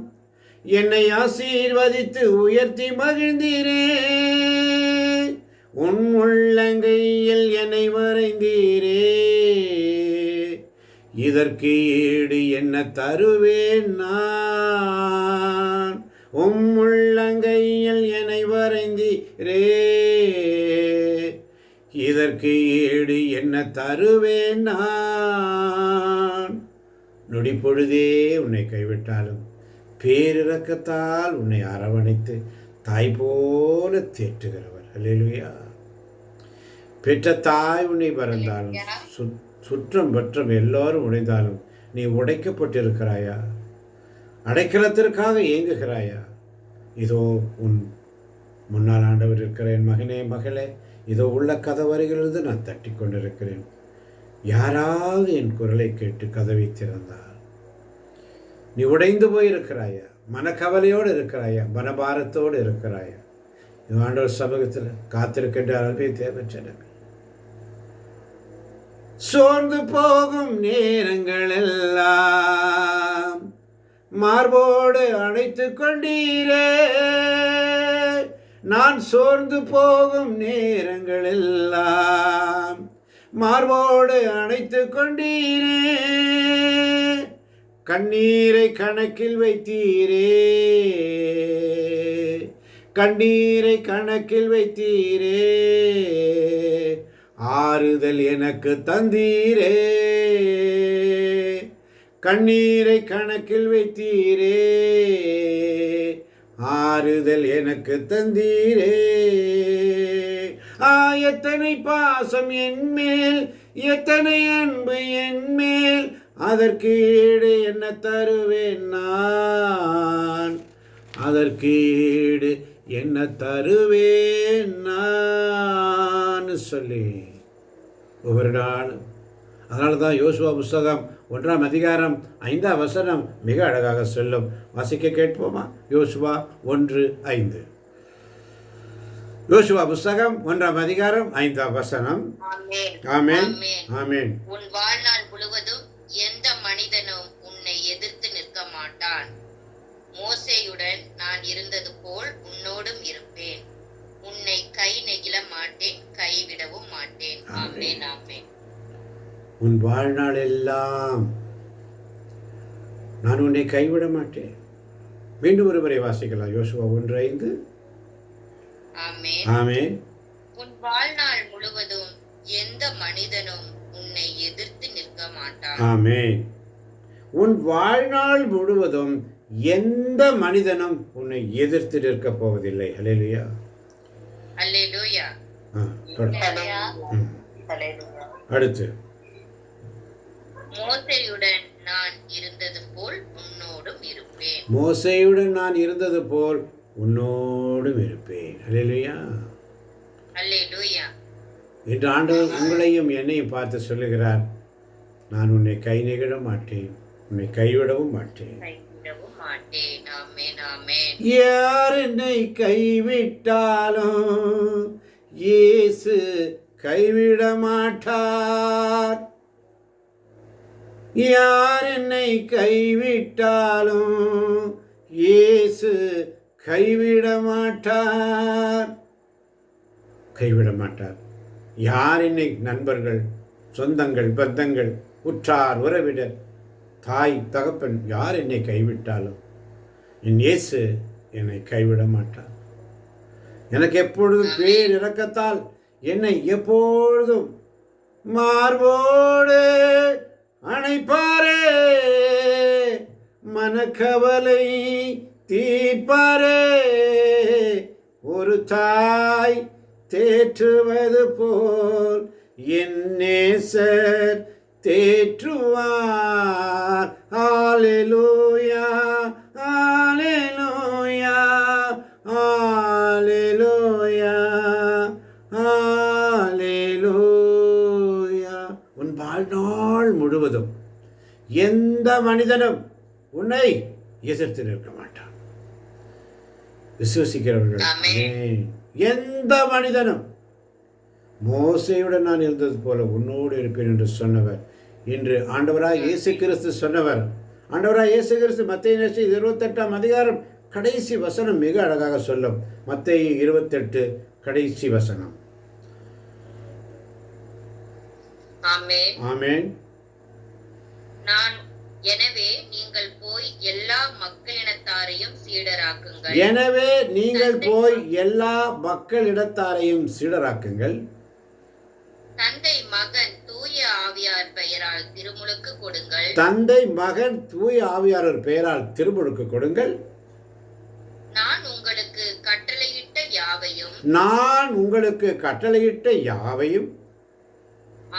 என்னை ஆசீர்வதித்து உயர்த்தி மகிழ்ந்தீரே. உன் உள்ளங்கையில் என்னை வரைந்தீரே, இதற்கு ஈடு என்ன தருவேன் நான். உம் உள்ளங்கையில் என்னை வரைந்தீரே, இதற்கு ஈடு என்ன தருவேன் நான். நொடி பொழுதே உன்னை கைவிட்டாலும் பேரிரக்கத்தால் உன்னை அரவணைத்து தாய் போல தேற்றுகிறவர். அல்லேலூயா. பெற்ற தாய் உன்னை மறந்தாலும் சுற்றம் பற்றம் எல்லோரும் உடைந்தாலும் நீ உடைக்கப்பட்டிருக்கிறாயா? அடைக்கலத்திற்காக ஏங்குகிறாயா? இதோ உன் முன்னால் ஆண்டவர் இருக்கிற என் மகனே மகளே, இதோ உள்ள கதவறைகளிலிருந்து நான் தட்டி கொண்டிருக்கிறேன். யாராவது என் குரலை கேட்டு கதவை திறந்தால் நீ உடைந்து போயிருக்கிறாயா? மனக்கவலையோடு இருக்கிறாயா? மனபாரத்தோடு இருக்கிறாயா? ஆண்டவர் சமூகத்தில் காத்திருக்கின்ற அன்பே தேவச்சனமே, சோர்ந்து போகும் நேரங்கள் எல்லாம் மார்போடு அணைத்து கொண்டீரே. நான் சோர்ந்து போகும் நேரங்கள் எல்லாம் மார்போடு அணைத்து கொண்டீரே. கண்ணீரை கணக்கில் வைத்தீரே, கண்ணீரை கணக்கில் வைத்தீரே. ஆறுதல் எனக்கு தந்தீரே, கண்ணீரை கணக்கில் வைத்தீரே. ஆறுதல் எனக்கு தந்தீரே. எத்தனை பாசம் என்மேல், எத்தனை அன்பு என்மேல், அதற்கு ஈடு என்ன தருவேன் நான்? அதற்கு ஈடு என்ன தருவேன் நான் சொல்லி ஒவ்வொரு நாளும். அதனால தான் யோசுவா புஸ்தகம் 1ஆம் அதிகாரம் 5ஆம் வசனம் மிக அழகாக சொல்லும். வாசிக்க கேட்போமா? யோசுவா 1:5. யோசுவா புஸ்தகம் 1ஆம் அதிகாரம் 5ஆம் வசனம். ஆமென், ஆமென். உன் வாழ்நாள் முழுவதும் எந்த மனிதனும் உன்னை எதிர்த்து நிற்க மாட்டான். மோசேயுடன் நான் இருந்தது போல் உன்னோடும் இருப்பேன். உன்னை கை நெகிழ மாட்டேன், கைவிடவும் மாட்டேன். ஆமென், ஆமென். உன் வாழ்நாள் எல்லாம் நான் உன்னை கைவிட மாட்டேன். மீண்டும் ஒருவரை வாசிக்கலாம். யோசுவா 1:5. ஆமென், ஆமென். உன் வாழ்நாள் முழுவதும் எந்த மனிதனும் உன்னை எதிர்த்து நிற்க மாட்டான். ஆமென். உன் வாழ்நாள் முழுவதும் எந்த மனிதனும் உன்னை எதிர்த்து நிற்கப் போவதில்லை. அல்லேலூயா, அல்லேலூயா. அடுத்து, மோசேயுடன் நான் இருந்தது போல் உன்னோடும் இருப்பேன். மோசேயுடன் நான் இருந்தது போல் உன்னோடும் இருப்பேன். அல்லேலூயா, அல்லேலூயா. இன்று ஆண்டவர் உங்களையும் என்னையும் பார்த்து சொல்லுகிறார், நான் உன்னை கை நெகிழ மாட்டேன், உன்னை கைவிடவும் மாட்டேன். கைவிடவும் மாட்டேன். ஆமென், ஆமென். யார் என்னை கைவிட்டாலும் இயேசு கைவிட மாட்டார். யார் என்னை கைவிட்டாலும் இயேசு கைவிட மாட்டார், கைவிட மாட்டார். யார் என்னை, நண்பர்கள், சொந்தங்கள், பந்தங்கள், உற்றார், உறவினர், தாய், தகப்பன், யார் என்னை கைவிட்டாலும் என் இயேசு என்னை கைவிட மாட்டார். எனக்கு எப்பொழுதும் பேர் இரக்கத்தால் என்னை எப்பொழுதும் மார்போடு அணைப்பாரே, மனக்கவலை தீர்ப்பாரே. ஒரு தாய் தேற்றுவது போல் என் நேசர் தேற்றுவார். ஹல்லேலூயா, ஹல்லேலூயா, ஹல்லேலூயா, ஹல்லேலூயா. உன் வாழ்நாள் முழுவதும் எந்த மனிதனும் உன்னை எதிர்த்து நிற்க மாட்டான். விசுவசிக்கிறவர்கள் எந்த மனிதனும், மோசேயுடன் நான் இருந்தது போல உன்னோடு இருப்பேன் என்று சொன்னவர், இன்று ஆண்டவராய் இயேசு கிறிஸ்து சொன்னவர். ஆண்டவராய் இயேசு கிறிஸ்து மத்தேயு 28ஆம் அதிகாரம் கடைசி வசனம் மிக அழகாக சொல்லும். மத்தேயு 28 கடைசி வசனம். ஆமென், ஆமென். எனவே நீங்கள் போய் எல்லா மக்களினத்தாரையும் சீடராக்குங்கள். எனவே நீங்கள் போய் எல்லா மக்களிடத்தாரையும் சீடராக்குங்கள். தந்தை மகன் தூய ஆவியார் பெயரால் திருமுழுக்கு கொடுங்கள். தந்தை மகன் தூய ஆவியார் பெயரால் திருமுழுக்கு கொடுங்கள். நான் உங்களுக்கு கட்டளையிட்ட யாவையும், நான் உங்களுக்கு கட்டளையிட்ட யாவையும்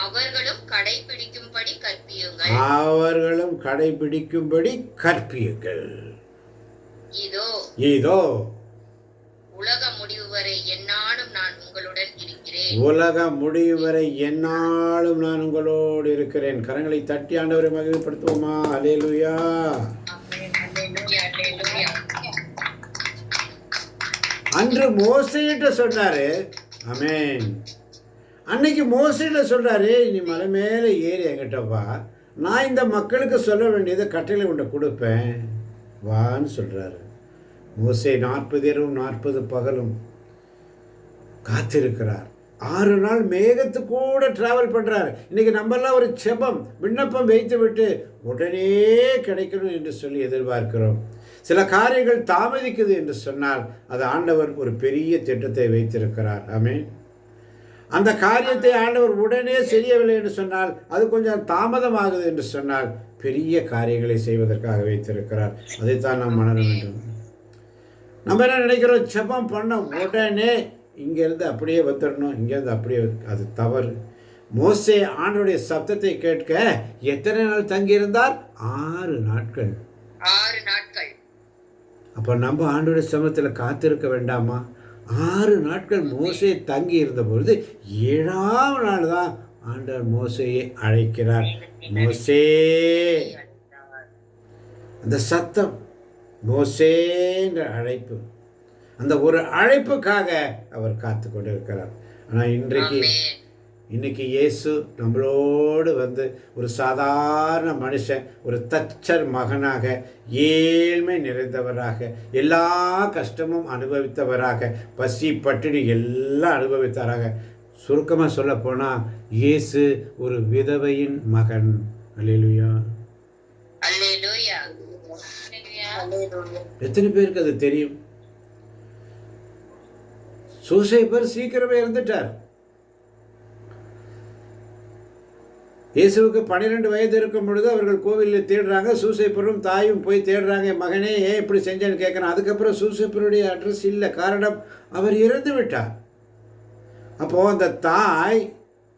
அவர்களும் கடைபிடிக்கும்படி கற்பியுங்கள். அவர்களும் கடைபிடிக்கும்படி கற்பியுங்கள். இதோ இதோ உலக முடிவு வரை எந்நாளும் நான் உங்களுடன் இருக்கிறேன். உலக முடிவு வரை எந்நாளும் நான் உங்களோடு இருக்கிறேன். கரங்களை தட்டி ஆண்டவரை மகிமைப்படுத்துவோமா? அல்லேலூயா. ஆமென், அன்று மோசையிட்ட சொன்னாரு. ஆமென். அன்னைக்கு மோசையிட்ட சொல்றாரு, நீ மலை மேலே ஏறி என்கிட்டப்பா, நான் இந்த மக்களுக்கு சொல்ல வேண்டியதை கட்டளை உன்னை கொடுப்பேன் வான்னு சொல்றாரு. மோசே 40 இரவும் 40 பகலும் காத்திருக்கிறார். 6 நாள் மேகத்து கூட டிராவல் பண்றாரு. இன்னைக்கு நம்மெல்லாம் ஒரு செபம் விண்ணப்பம் வைத்து விட்டு உடனே கிடைக்கணும் என்று சொல்லி எதிர்பார்க்கிறோம். சில காரியங்கள் தாமதிக்குது என்று சொன்னால் அது ஆண்டவர் ஒரு பெரிய திட்டத்தை வைத்திருக்கிறார். ஆமென். அந்த காரியத்தை ஆண்டவர் உடனே செய்யவில்லை என்று சொன்னால், அது கொஞ்சம் தாமதமாகுது என்று சொன்னால், பெரிய காரியங்களை செய்வதற்காக வைத்திருக்கிறார். அதைத்தான் நாம் உணர வேண்டும். நம்ம என்ன நினைக்கிறோம், ஜெபம் பண்ண உடனே இங்கேருந்து அப்படியே வந்துடணும், இங்கேருந்து அப்படியே, அது தவறு. மோசே ஆண்டவருடைய சப்தத்தை கேட்க எத்தனை நாள் தங்கியிருந்தார்? 6 நாட்கள். 6 நாட்கள். அப்போ நம்ம ஆண்டவருடைய சமூகத்தில் காத்திருக்க வேண்டாமா? 6 நாட்கள் மோசே தங்கி இருந்த பொழுது 7ஆம் நாள் தான் ஆண்டவர் மோசேயை அழைக்கிறார். மோசே, அந்த சத்தம், மோசேன்ற அழைப்பு, அந்த ஒரு அழைப்புக்காக அவர் காத்து கொண்டு இருக்கிறார். ஆனால் இன்னைக்கு இயேசு நம்மளோடு வந்து ஒரு சாதாரண மனுஷன், ஒரு தச்சர் மகனாக, ஏழ்மை நிறைந்தவராக, எல்லா கஷ்டமும் அனுபவித்தவராக, பசி பட்டினி எல்லாம் அனுபவித்தவராக. சுருக்கமாக சொல்ல போனால் இயேசு ஒரு விதவையின் மகன். அல்லேலூயா. எத்தனை பேருக்கு அது தெரியும்? சூசைப்பர் சீக்கிரமே இருந்துட்டார். இயேசுவுக்கு 12 வயது இருக்கும் பொழுது அவர்கள் கோவிலில் தேடுறாங்க. சூசைப்பரும் தாயும் போய் தேடுறாங்க. மகனே ஏன் இப்படி செஞ்சேன்னு கேட்குறான். அதுக்கப்புறம் சூசைப்பருடைய அட்ரஸ் இல்லை. காரணம், அவர் இறந்து விட்டார். அப்போ அந்த தாய்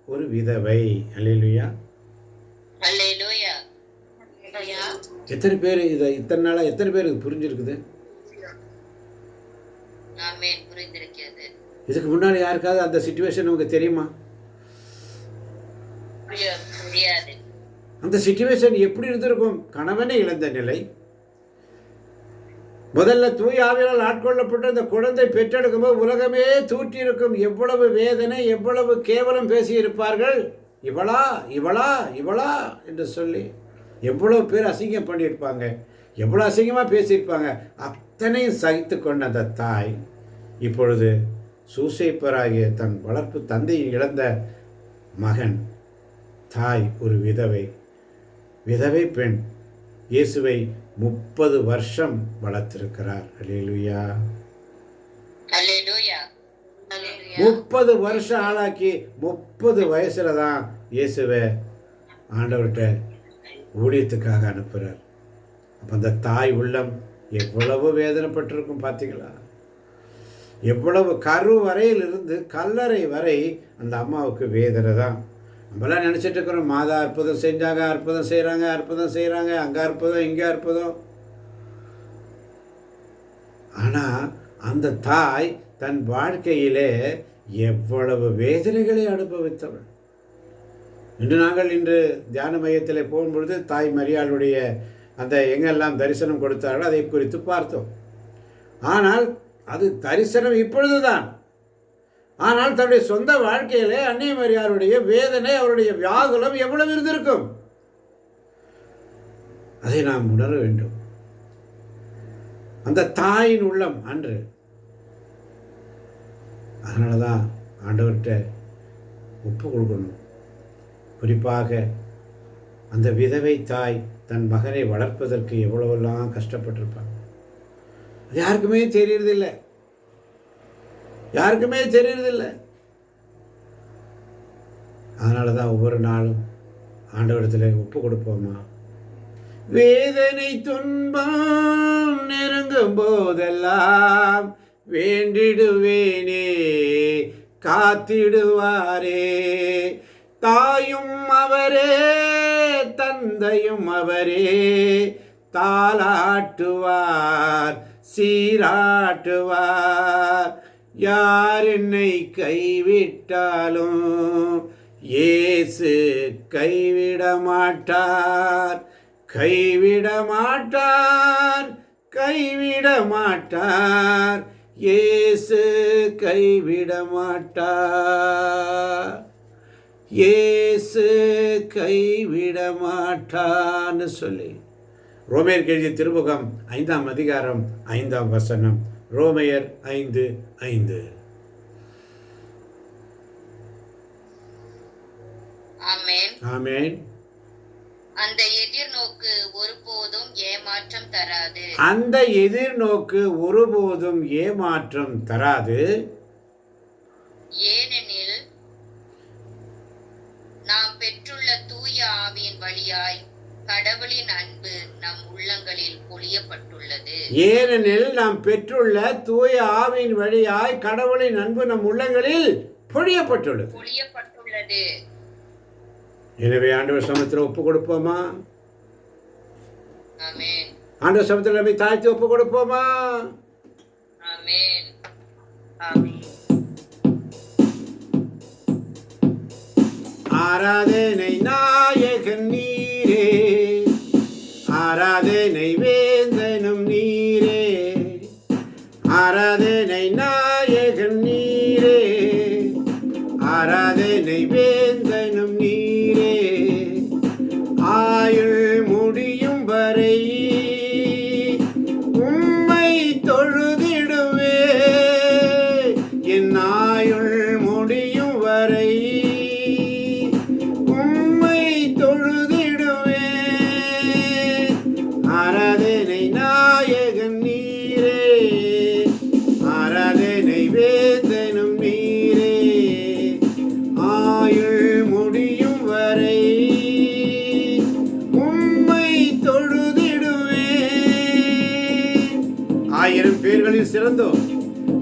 ஒரு விதவை. அல்லேலூயா. எத்தனை பேர் இதை இத்தனை நாளாக எத்தனை பேர் இது புரிஞ்சிருக்குது? இதுக்கு முன்னாடி யாருக்காவது அந்த சிச்சுவேஷன் உங்களுக்கு தெரியுமா? அந்த சிச்சுவேஷன் எப்படி இருந்திருக்கும்? கணவனை இழந்த நிலை, முதல்ல தூய ஆவியால் ஆட்கொள்ளப்பட்டு அந்த குழந்தை பெற்றெடுக்கும் போது உலகமே தூற்றி இருக்கும். எவ்வளவு வேதனை, எவ்வளவு கேவலம் பேசி இருப்பார்கள். இவளா இவளா இவளா என்று சொல்லி எவ்வளவு பேர் அசிங்கம் பண்ணியிருப்பாங்க, எவ்வளோ அசிங்கமாக பேசியிருப்பாங்க. அத்தனையும் சகித்து கொண்ட அந்த தாய் இப்பொழுது சூசைப்பராகிய தன் வளர்ப்பு தந்தையை இழந்த மகன், தாய் ஒரு விதவை, விதவை பெண் இயேசுவை 30 வருஷம் வளர்த்திருக்கிறார். அல்லேலூயா. 30 வருஷம் ஆளாக்கி 30 வயசுல தான் இயேசுவை ஆண்டவர்கிட்ட ஊழியத்துக்காக அனுப்புகிறார். அப்போ அந்த தாய் உள்ளம் எவ்வளவு வேதனைப்பட்டிருக்கும் பார்த்தீங்களா? எவ்வளவு கரு வரையிலிருந்து கல்லறை வரை அந்த அம்மாவுக்கு வேதனை தான். நம்மளாம் நினச்சிட்டு இருக்கிறோம், மாதா அற்புதம் செஞ்சாங்க, அற்புதம் செய்கிறாங்க, அற்புதம் செய்கிறாங்க, அங்கே அற்புதம் இங்கே அற்புதம். ஆனால் அந்த தாய் தன் வாழ்க்கையிலே எவ்வளவு வேதனைகளை அனுபவித்தவள். இன்று தியான மையத்தில் போகும்பொழுது தாய் மரியாளுடைய அந்த எங்கெல்லாம் தரிசனம் கொடுத்தார்களோ அதை குறித்து பார்த்தோம். ஆனால் அது தரிசனம் இப்பொழுது தான். ஆனால் தன்னுடைய சொந்த வாழ்க்கையிலே அன்னை மரியாளுடைய வேதனை, அவருடைய வியாகுலம் எவ்வளவு இருந்திருக்கும், அதை நாம் உணர வேண்டும். அந்த தாயின் உள்ளம் அன்று. அதனால தான் ஆண்டவர்கிட்ட ஒப்பு கொடுக்கணும். குறிப்பாக அந்த விதவை தாய் தன் மகனை வளர்ப்பதற்கு எவ்வளவெல்லாம் கஷ்டப்பட்டிருப்பாங்க. அது யாருக்குமே தெரியறதில்லை, யாருக்குமே தெரியறதில்லை. அதனால தான் ஒவ்வொரு நாளும் ஆண்டவரிடத்தில் ஒப்பு கொடுப்போமா. வேதனை துன்பம் நெருங்கும் போதெல்லாம் வேண்டிடுவேனே, காத்திடுவாரே. தாயும் அவரே, தந்தையும் அவரே, தாலாட்டுவார், சீராட்டுவார். யார் என்னை கைவிட்டாலும் இயேசு கைவிட மாட்டார், கைவிட மாட்டார், கைவிட மாட்டார். இயேசு கைவிட மாட்டார், இயேசு கைவிட மாட்டான்னு சொல்லி ரோமையர் எழுதிய திருமுகம் 5ஆம் அதிகாரம் 5ஆம் வசனம். ரோமையர் 5:5. ஆமென். ஆமென். அந்த எதிர்நோக்கு ஒருபோதும் ஏமாற்றம் தராது, அந்த எதிர்நோக்கு ஒருபோதும் ஏமாற்றம் தராது. ஏனெனில் நாம் பெற்றுள்ள தூய ஆவியின் வழியாய் கடவுளின் அன்பு நம் உள்ளங்களில் பொழியப்பட்டுள்ளது. ஏனெனில் நாம் பெற்றுள்ள தூய ஆவியின் வழியாய் கடவுளின் அன்பு நம் உள்ளங்களில் பொழியப்பட்டுள்ளது. எனவே ஆண்டவர் சமூகத்தில் ஒப்பு கொடுப்போமா? ஆமென். ஆண்டவர் சமூகத்தில் நம்மை தாழ்த்தி ஒப்பு கொடுப்போமா? ஆமென். ஆமென். ஆராதனை நாயகன் நீரே, ஆராதனை வேந்தனும் நீரே, ஆராதனை நாயகன் நீரே, ஆராதனை வேந்தனும் நீரே. ஆயுள் முடியும் வரை உம்மை தொழுதிடுவே, என் ஆயுள் முடியும் வரை உம்மை தொழுதிடுவே. ஆராதனை நாயகன் நீரே, ஆராதனை வேந்தனும் நீரே, ஆயுள் முடியும் வரை உம்மை தொழுதிடுவே. 1000 பேர்களில் சிறந்தோம்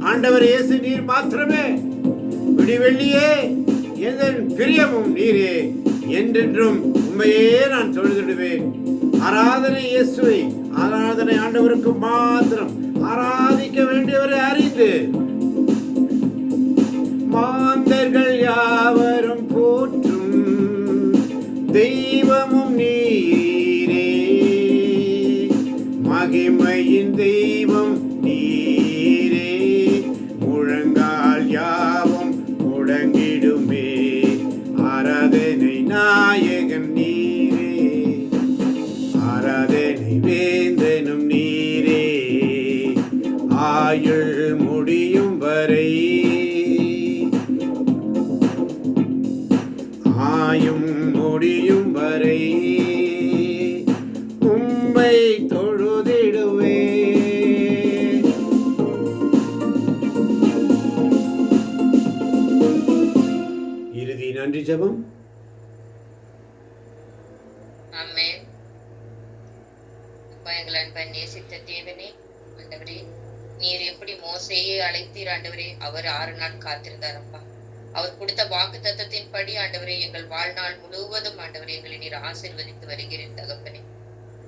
ஆண்டவர் இயேசு நீர் மாத்திரமே. விடிவெள்ளியே என் பிரியமும் நீரே, என்றென்றும் உண்மையே நான் தொழுதிடுவேன். ஆராதனை இயேசுவை, ஆராதனை ஆண்டவருக்கு மாத்திரம். ஆராதிக்க வேண்டியவரை அறிந்து மாந்தர்கள் யாவரும் போற்றும் தெய்வமும் நீரே, மகிமையின் தெய்வம் நீரே. முழங்கால் யாவும் முடங்கிடுமே, ஆராதனை நாயகன் நீரே, ஆராதனை வேந்தனும் நீரே, ஆயுள் முடியும் வரை ஆயும் முடியும் வரை உம்மை தொழுதிடுவே. இறுதி நன்றி ஜெபம். ஆமென். அப்பா, எங்கள் அன்பை நேசித்த தேவனே, ஆண்டவரே, நீர் எப்படி மோசேயை அழைத்தீர் ஆண்டவரே. அவர் 6 நாள் காத்திருந்தார் அப்பா. அவர் கொடுத்த வாக்கு தத்தத்தின்படி ஆண்டவரே, எங்கள் வாழ்நாள் முழுவதும் ஆண்டவரே எங்களை நீர் ஆசீர்வதித்து வருகிறேன் தகப்பனே.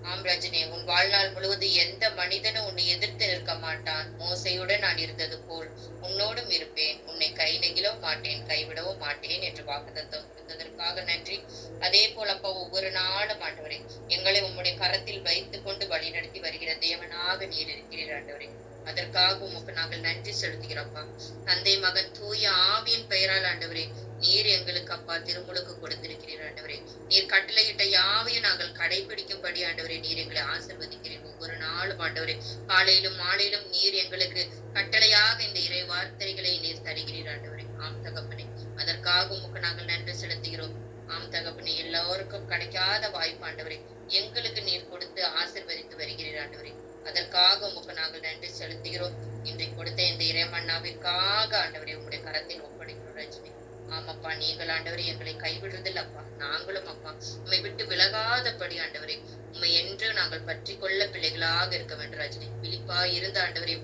ஆம் ரஜினி, உன் வாழ்நாள் முழுவதும் எந்த மனிதனும் உன்னை எதிர்த்து நிற்க மாட்டான். மோசையுடன் நான் இருந்தது போல் உன்னோடும் இருப்பேன், உன்னை கை நெகிழவும் மாட்டேன், கைவிடவும் மாட்டேன் என்று வாக்குத்தத்தம் கொடுத்ததற்காக நன்றி. அதே போல அப்பா, ஒவ்வொரு நாளும் ஆண்டவரே எங்களை உம்முடைய கரத்தில் வைத்துக் கொண்டு வழிநடத்தி வருகிற தேவனாக நீர் இருக்கிறீர் ஆண்டவரே. அதற்காக உமக்கு நாங்கள் நன்றி செலுத்துகிறோம்ப்பா. தந்தை மகன் தூய ஆவியின் பெயரால் ஆண்டவரே நீர் எங்களுக்கு அப்பா திருமுழுக்கு கொடுத்திருக்கிறீர் ஆண்டவரே. நீர் கட்டளையிட்ட யாவையும் நாங்கள் கடைபிடிக்கும்படி ஆண்டவரே நீர் எங்களை ஆசீர்வதிக்கிறீர். ஒவ்வொரு நாளும் ஆண்டவரே காலையிலும் மாலையிலும் நீர் எங்களுக்கு கட்டளையாக இந்த இறை வார்த்தைகளை நீர் தருகிறீர் ஆண்டவரே. ஆம் தகப்பனே, அதற்காக உமக்கு நாங்கள் நன்றி செலுத்துகிறோம். ஆம் தகப்பனே, எல்லோருக்கும் கிடைக்காத வாய்ப்பு ஆண்டவரே எங்களுக்கு நீர் கொடுத்து ஆசீர்வதித்து வருகிறீர் ஆண்டவரே. அதற்காக உமக்கு நாங்கள் நன்றி செலுத்துகிறோம். இன்றைக்கு கொடுத்த இந்த இறைமன்னாவிற்காக ஆண்டவரே உங்களுடைய கரத்தில் ஒப்படைக்கிறோம் ரஜினி. ஆமாப்பா, நீங்கள் ஆண்டவரே எங்களை கைவிடுறதில்ல அப்பா. நாங்களும் அப்பா உண்மை விட்டு விலகாதபடி ஆண்டவரே உண்மை என்று நாங்கள் பற்றி கொள்ள பிள்ளைகளாக இருக்க வேண்டும் ரஜினி. விழிப்பா இருந்த ஆண்டவரே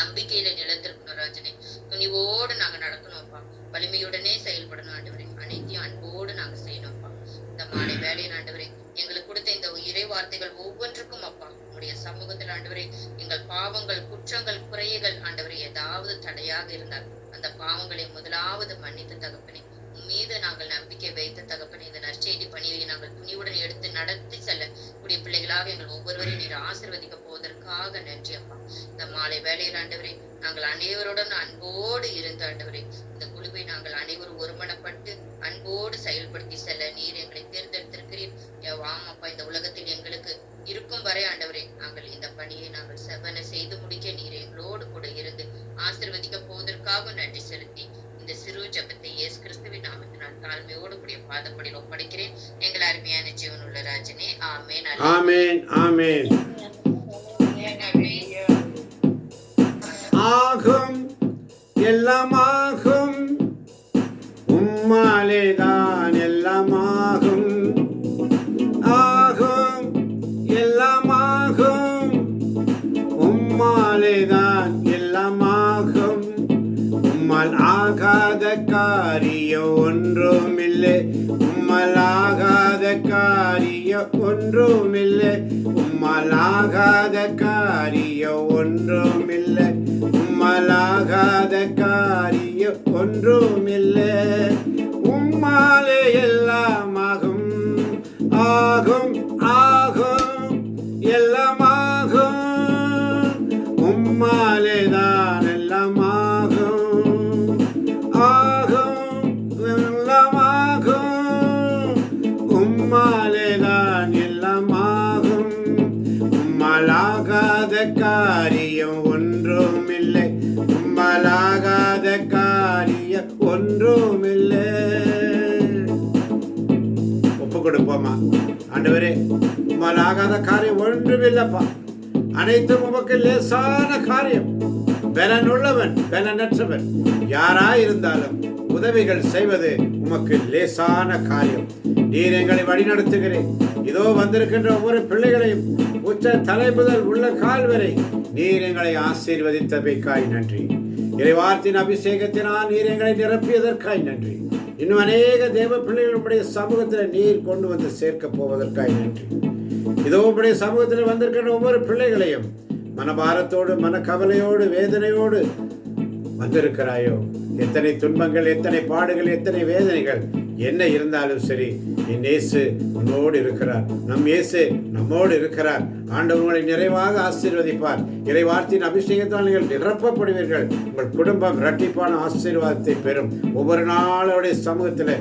நம்பிக்கையில நிலத்திருக்கணும் ராஜனே. துணிவோடு நாங்க நடக்கணும்ப்பா, வலிமையுடனே செயல்படணும் ஆண்டவரே. அனைத்தையும் அன்போடு நாங்க செய்யணும்ப்பா. இந்த மாலை வேலையின் ஆண்டவரே எங்களுக்கு கொடுத்த இந்த இறை வார்த்தைகள் ஒவ்வொன்றுக்கும் அப்பா உங்களுடைய சமூகத்தில் ஆண்டவரே எங்கள் பாவங்கள், குற்றங்கள், குறைகள் ஆண்டவரே ஏதாவது தடையாக இருந்தால் அந்த பாவங்களை முதலாவது மன்னித்து தகப்பனே மீது நாங்கள் நம்பிக்கை வைத்து தகப்பனே இந்த நற்செய்தி பணியை நாங்கள் துணிவுடன் எடுத்து நடத்தி செல்ல கூடிய பிள்ளைகளாக எங்கள் ஒவ்வொருவரையும் நீர் ஆசீர்வதிக்க போவதற்கு போவதற்காக நன்றி அப்பா. இந்த மாலை வேளையில் ஆண்டவரே நாங்கள் அனைவருடன் அன்போடு இருந்த ஆண்டவரே இந்த குழுவை நாங்கள் அனைவரும் ஒருமனப்பட்டு அன்போடு செயல்படுத்தி செல்ல நீர் எங்களை தேர்ந்தெடுத்திருக்கிறீர். வாமப்பா, இந்த உலகத்தில் எங்களுக்கு இருக்கும் வரை ஆண்டவரே நாங்கள் இந்த பணியை நாங்கள் செவன செய்து முடிக்க நீர் எங்களோடு கூட இருந்து ஆசீர்வதிக்க போவதற்காக நன்றி செலுத்தி இந்த சிறு ஜெபத்தை இயேசு கிறிஸ்துவின் நாமத்தினால் தாழ்மையோடு கூடிய பாதப்படியில் ஒப்படைக்கிறேன் எங்கள் அருமையான ஜீவனுள்ள ராஜனே. ஆமென். ஆமென். ஆமென். ஆகும், எல்லாமாகும், உம்மாலேதான் எல்லாமாகும். ஆகும், எல்லாமாகும், உம்மாலேதான் எல்லாமாகும். உம்மால் ஆகாத காரியம் ஒன்றுமில்லை, உம்மால் ஆகாத காரியம் ஒன்றுமில்லை, உம்மால் ஆகாத காரியம் ஒன்றுமில்லை, உம்மால் ஆகாத காரியம் ஒன்றுமில்லை. உம்மாலே எல்லாமாகும். ஆகும், ஆகும், எல்லாமாகும், உம்மாலேதான் எல்லாமாகும். ஆகும், எல்லாமாகும், உம்மாலேதான் எல்லாமாகும். உம்மால் ஆகாத காரியம் ஒன்றுமில்லை, உம்மால் ஆகாத காரியம் ஒன்றுமில்லை. ஒப்பு கொடுப்போமா? ஆண்டவரே, உம்மால் ஆகாத காரியம் ஒன்றுமில்லப்பா. அனைத்தும் உமக்கு லேசான காரியம். பலனுள்ளவன் பலனற்றவன் யாராயிருந்தாலும் உதவிகள் செய்வது உமக்கு லேசான காரியம். நீர் எங்களை வழிநடத்துகிறேன். இதோ வந்திருக்கின்ற ஒவ்வொரு பிள்ளைகளையும் உச்ச தலை முதல் உள்ள கால் வரை நீர் எங்களை ஆசீர்வதித்தமைக்காய் நன்றி. இறைவார்த்தின் அபிஷேகத்தினால் நீர் எங்களை நிரப்பியதற்காய் நன்றி. இன்னும் அநேக தேவ பிள்ளைகளுடைய சமூகத்தில் நீர் கொண்டு வந்து சேர்க்க போவதற்காய் நன்றி. இதோ உடைய சமூகத்தில் வந்திருக்கின்ற ஒவ்வொரு பிள்ளைகளையும் மனபாரத்தோடு மனக்கவலையோடு வேதனையோடு வந்திருக்கிறாயோ, எத்தனை துன்பங்கள், எத்தனை பாடுகள், எத்தனை வேதனைகள் என்ன இருந்தாலும் சரி, என் இயேசு உன்னோடு இருக்கிறார். நம் இயேசு நம்மோடு இருக்கிறார். ஆண்டவர் உங்களை நிறைவாக ஆசீர்வதிப்பார். இறைவார்த்தையின் அபிஷேகத்தால் நீங்கள் நிரப்பப்படுவீர்கள். உங்கள் குடும்பம் இரட்டிப்பான ஆசீர்வாதத்தை பெறும். ஒவ்வொரு நாளுடைய சமூகத்தில்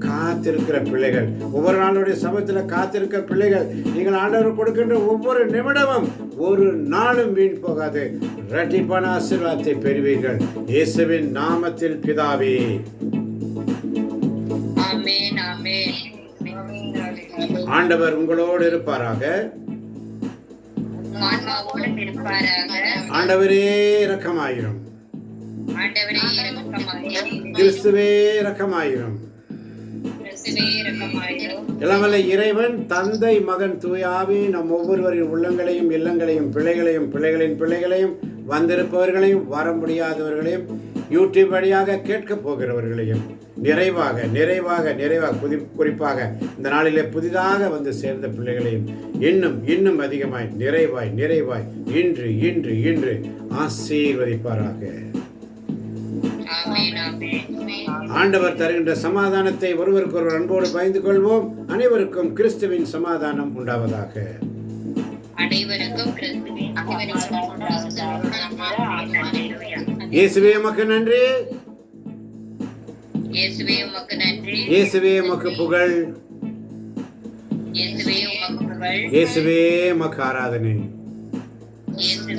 காத்திருக்கிற பிள்ளைகள், ஒவ்வொரு நாளுடைய சமூகத்தில் காத்திருக்கிற பிள்ளைகள், நீங்கள் ஆண்டவர் கொடுக்கின்ற ஒவ்வொரு நிமிடமும் ஒரு நாளும் வீண் போகாது. இரட்டிப்பான ஆசீர்வாதத்தை பெறுவீர்கள். இயேசுவின் நாமத்தில் பிதாவே. ஆமென். ஆமென். ஆண்டவர் உங்களோடு இருப்பாராக. ஆன்மாவோடும் இருப்பாராக. ஆண்டவரே இரக்கமாயிரும். ஆண்டவரே இரக்கமாயிரும். கிறிஸ்துவே இரக்கமாயிரும். கிறிஸ்துவே இரக்கமாயிரும். எல்லாம் வல்ல இறைவன் தந்தை மகன் தூயாவி நம் ஒவ்வொருவரின் உள்ளங்களையும் இல்லங்களையும் பிள்ளைகளையும் பிள்ளைகளின் பிள்ளைகளையும் வந்திருப்பவர்களையும் வர முடியாதவர்களையும் யூடியூப் வழியாக கேட்க போகிறவர்களையும் நிறைவாக நிறைவாக நிறைவாக குறிப்பாக இந்த நாளிலே புதிதாக வந்து சேர்ந்த பிள்ளைகளையும் இன்னும் இன்னும் அதிகமாய் நிறைவாய் நிறைவாய் இன்று இன்று இன்று ஆசீர்வதிப்பாராக. ஆண்டவர் தருகின்ற சமாதானத்தை ஒருவருக்கொருவர் அன்போடு பகிர்ந்து கொள்வோம். அனைவருக்கும் கிறிஸ்துவின் சமாதானம் உண்டாவதாக. இயேசுவே உமக்கு நன்றி. இயேசுவே உமக்கு நன்றி. இயேசுவே உமக்கு புகழ். இயேசுவே உமக்கு புகழ். இயேசுவே உமக்கு ஆராதனை. இயேசுவே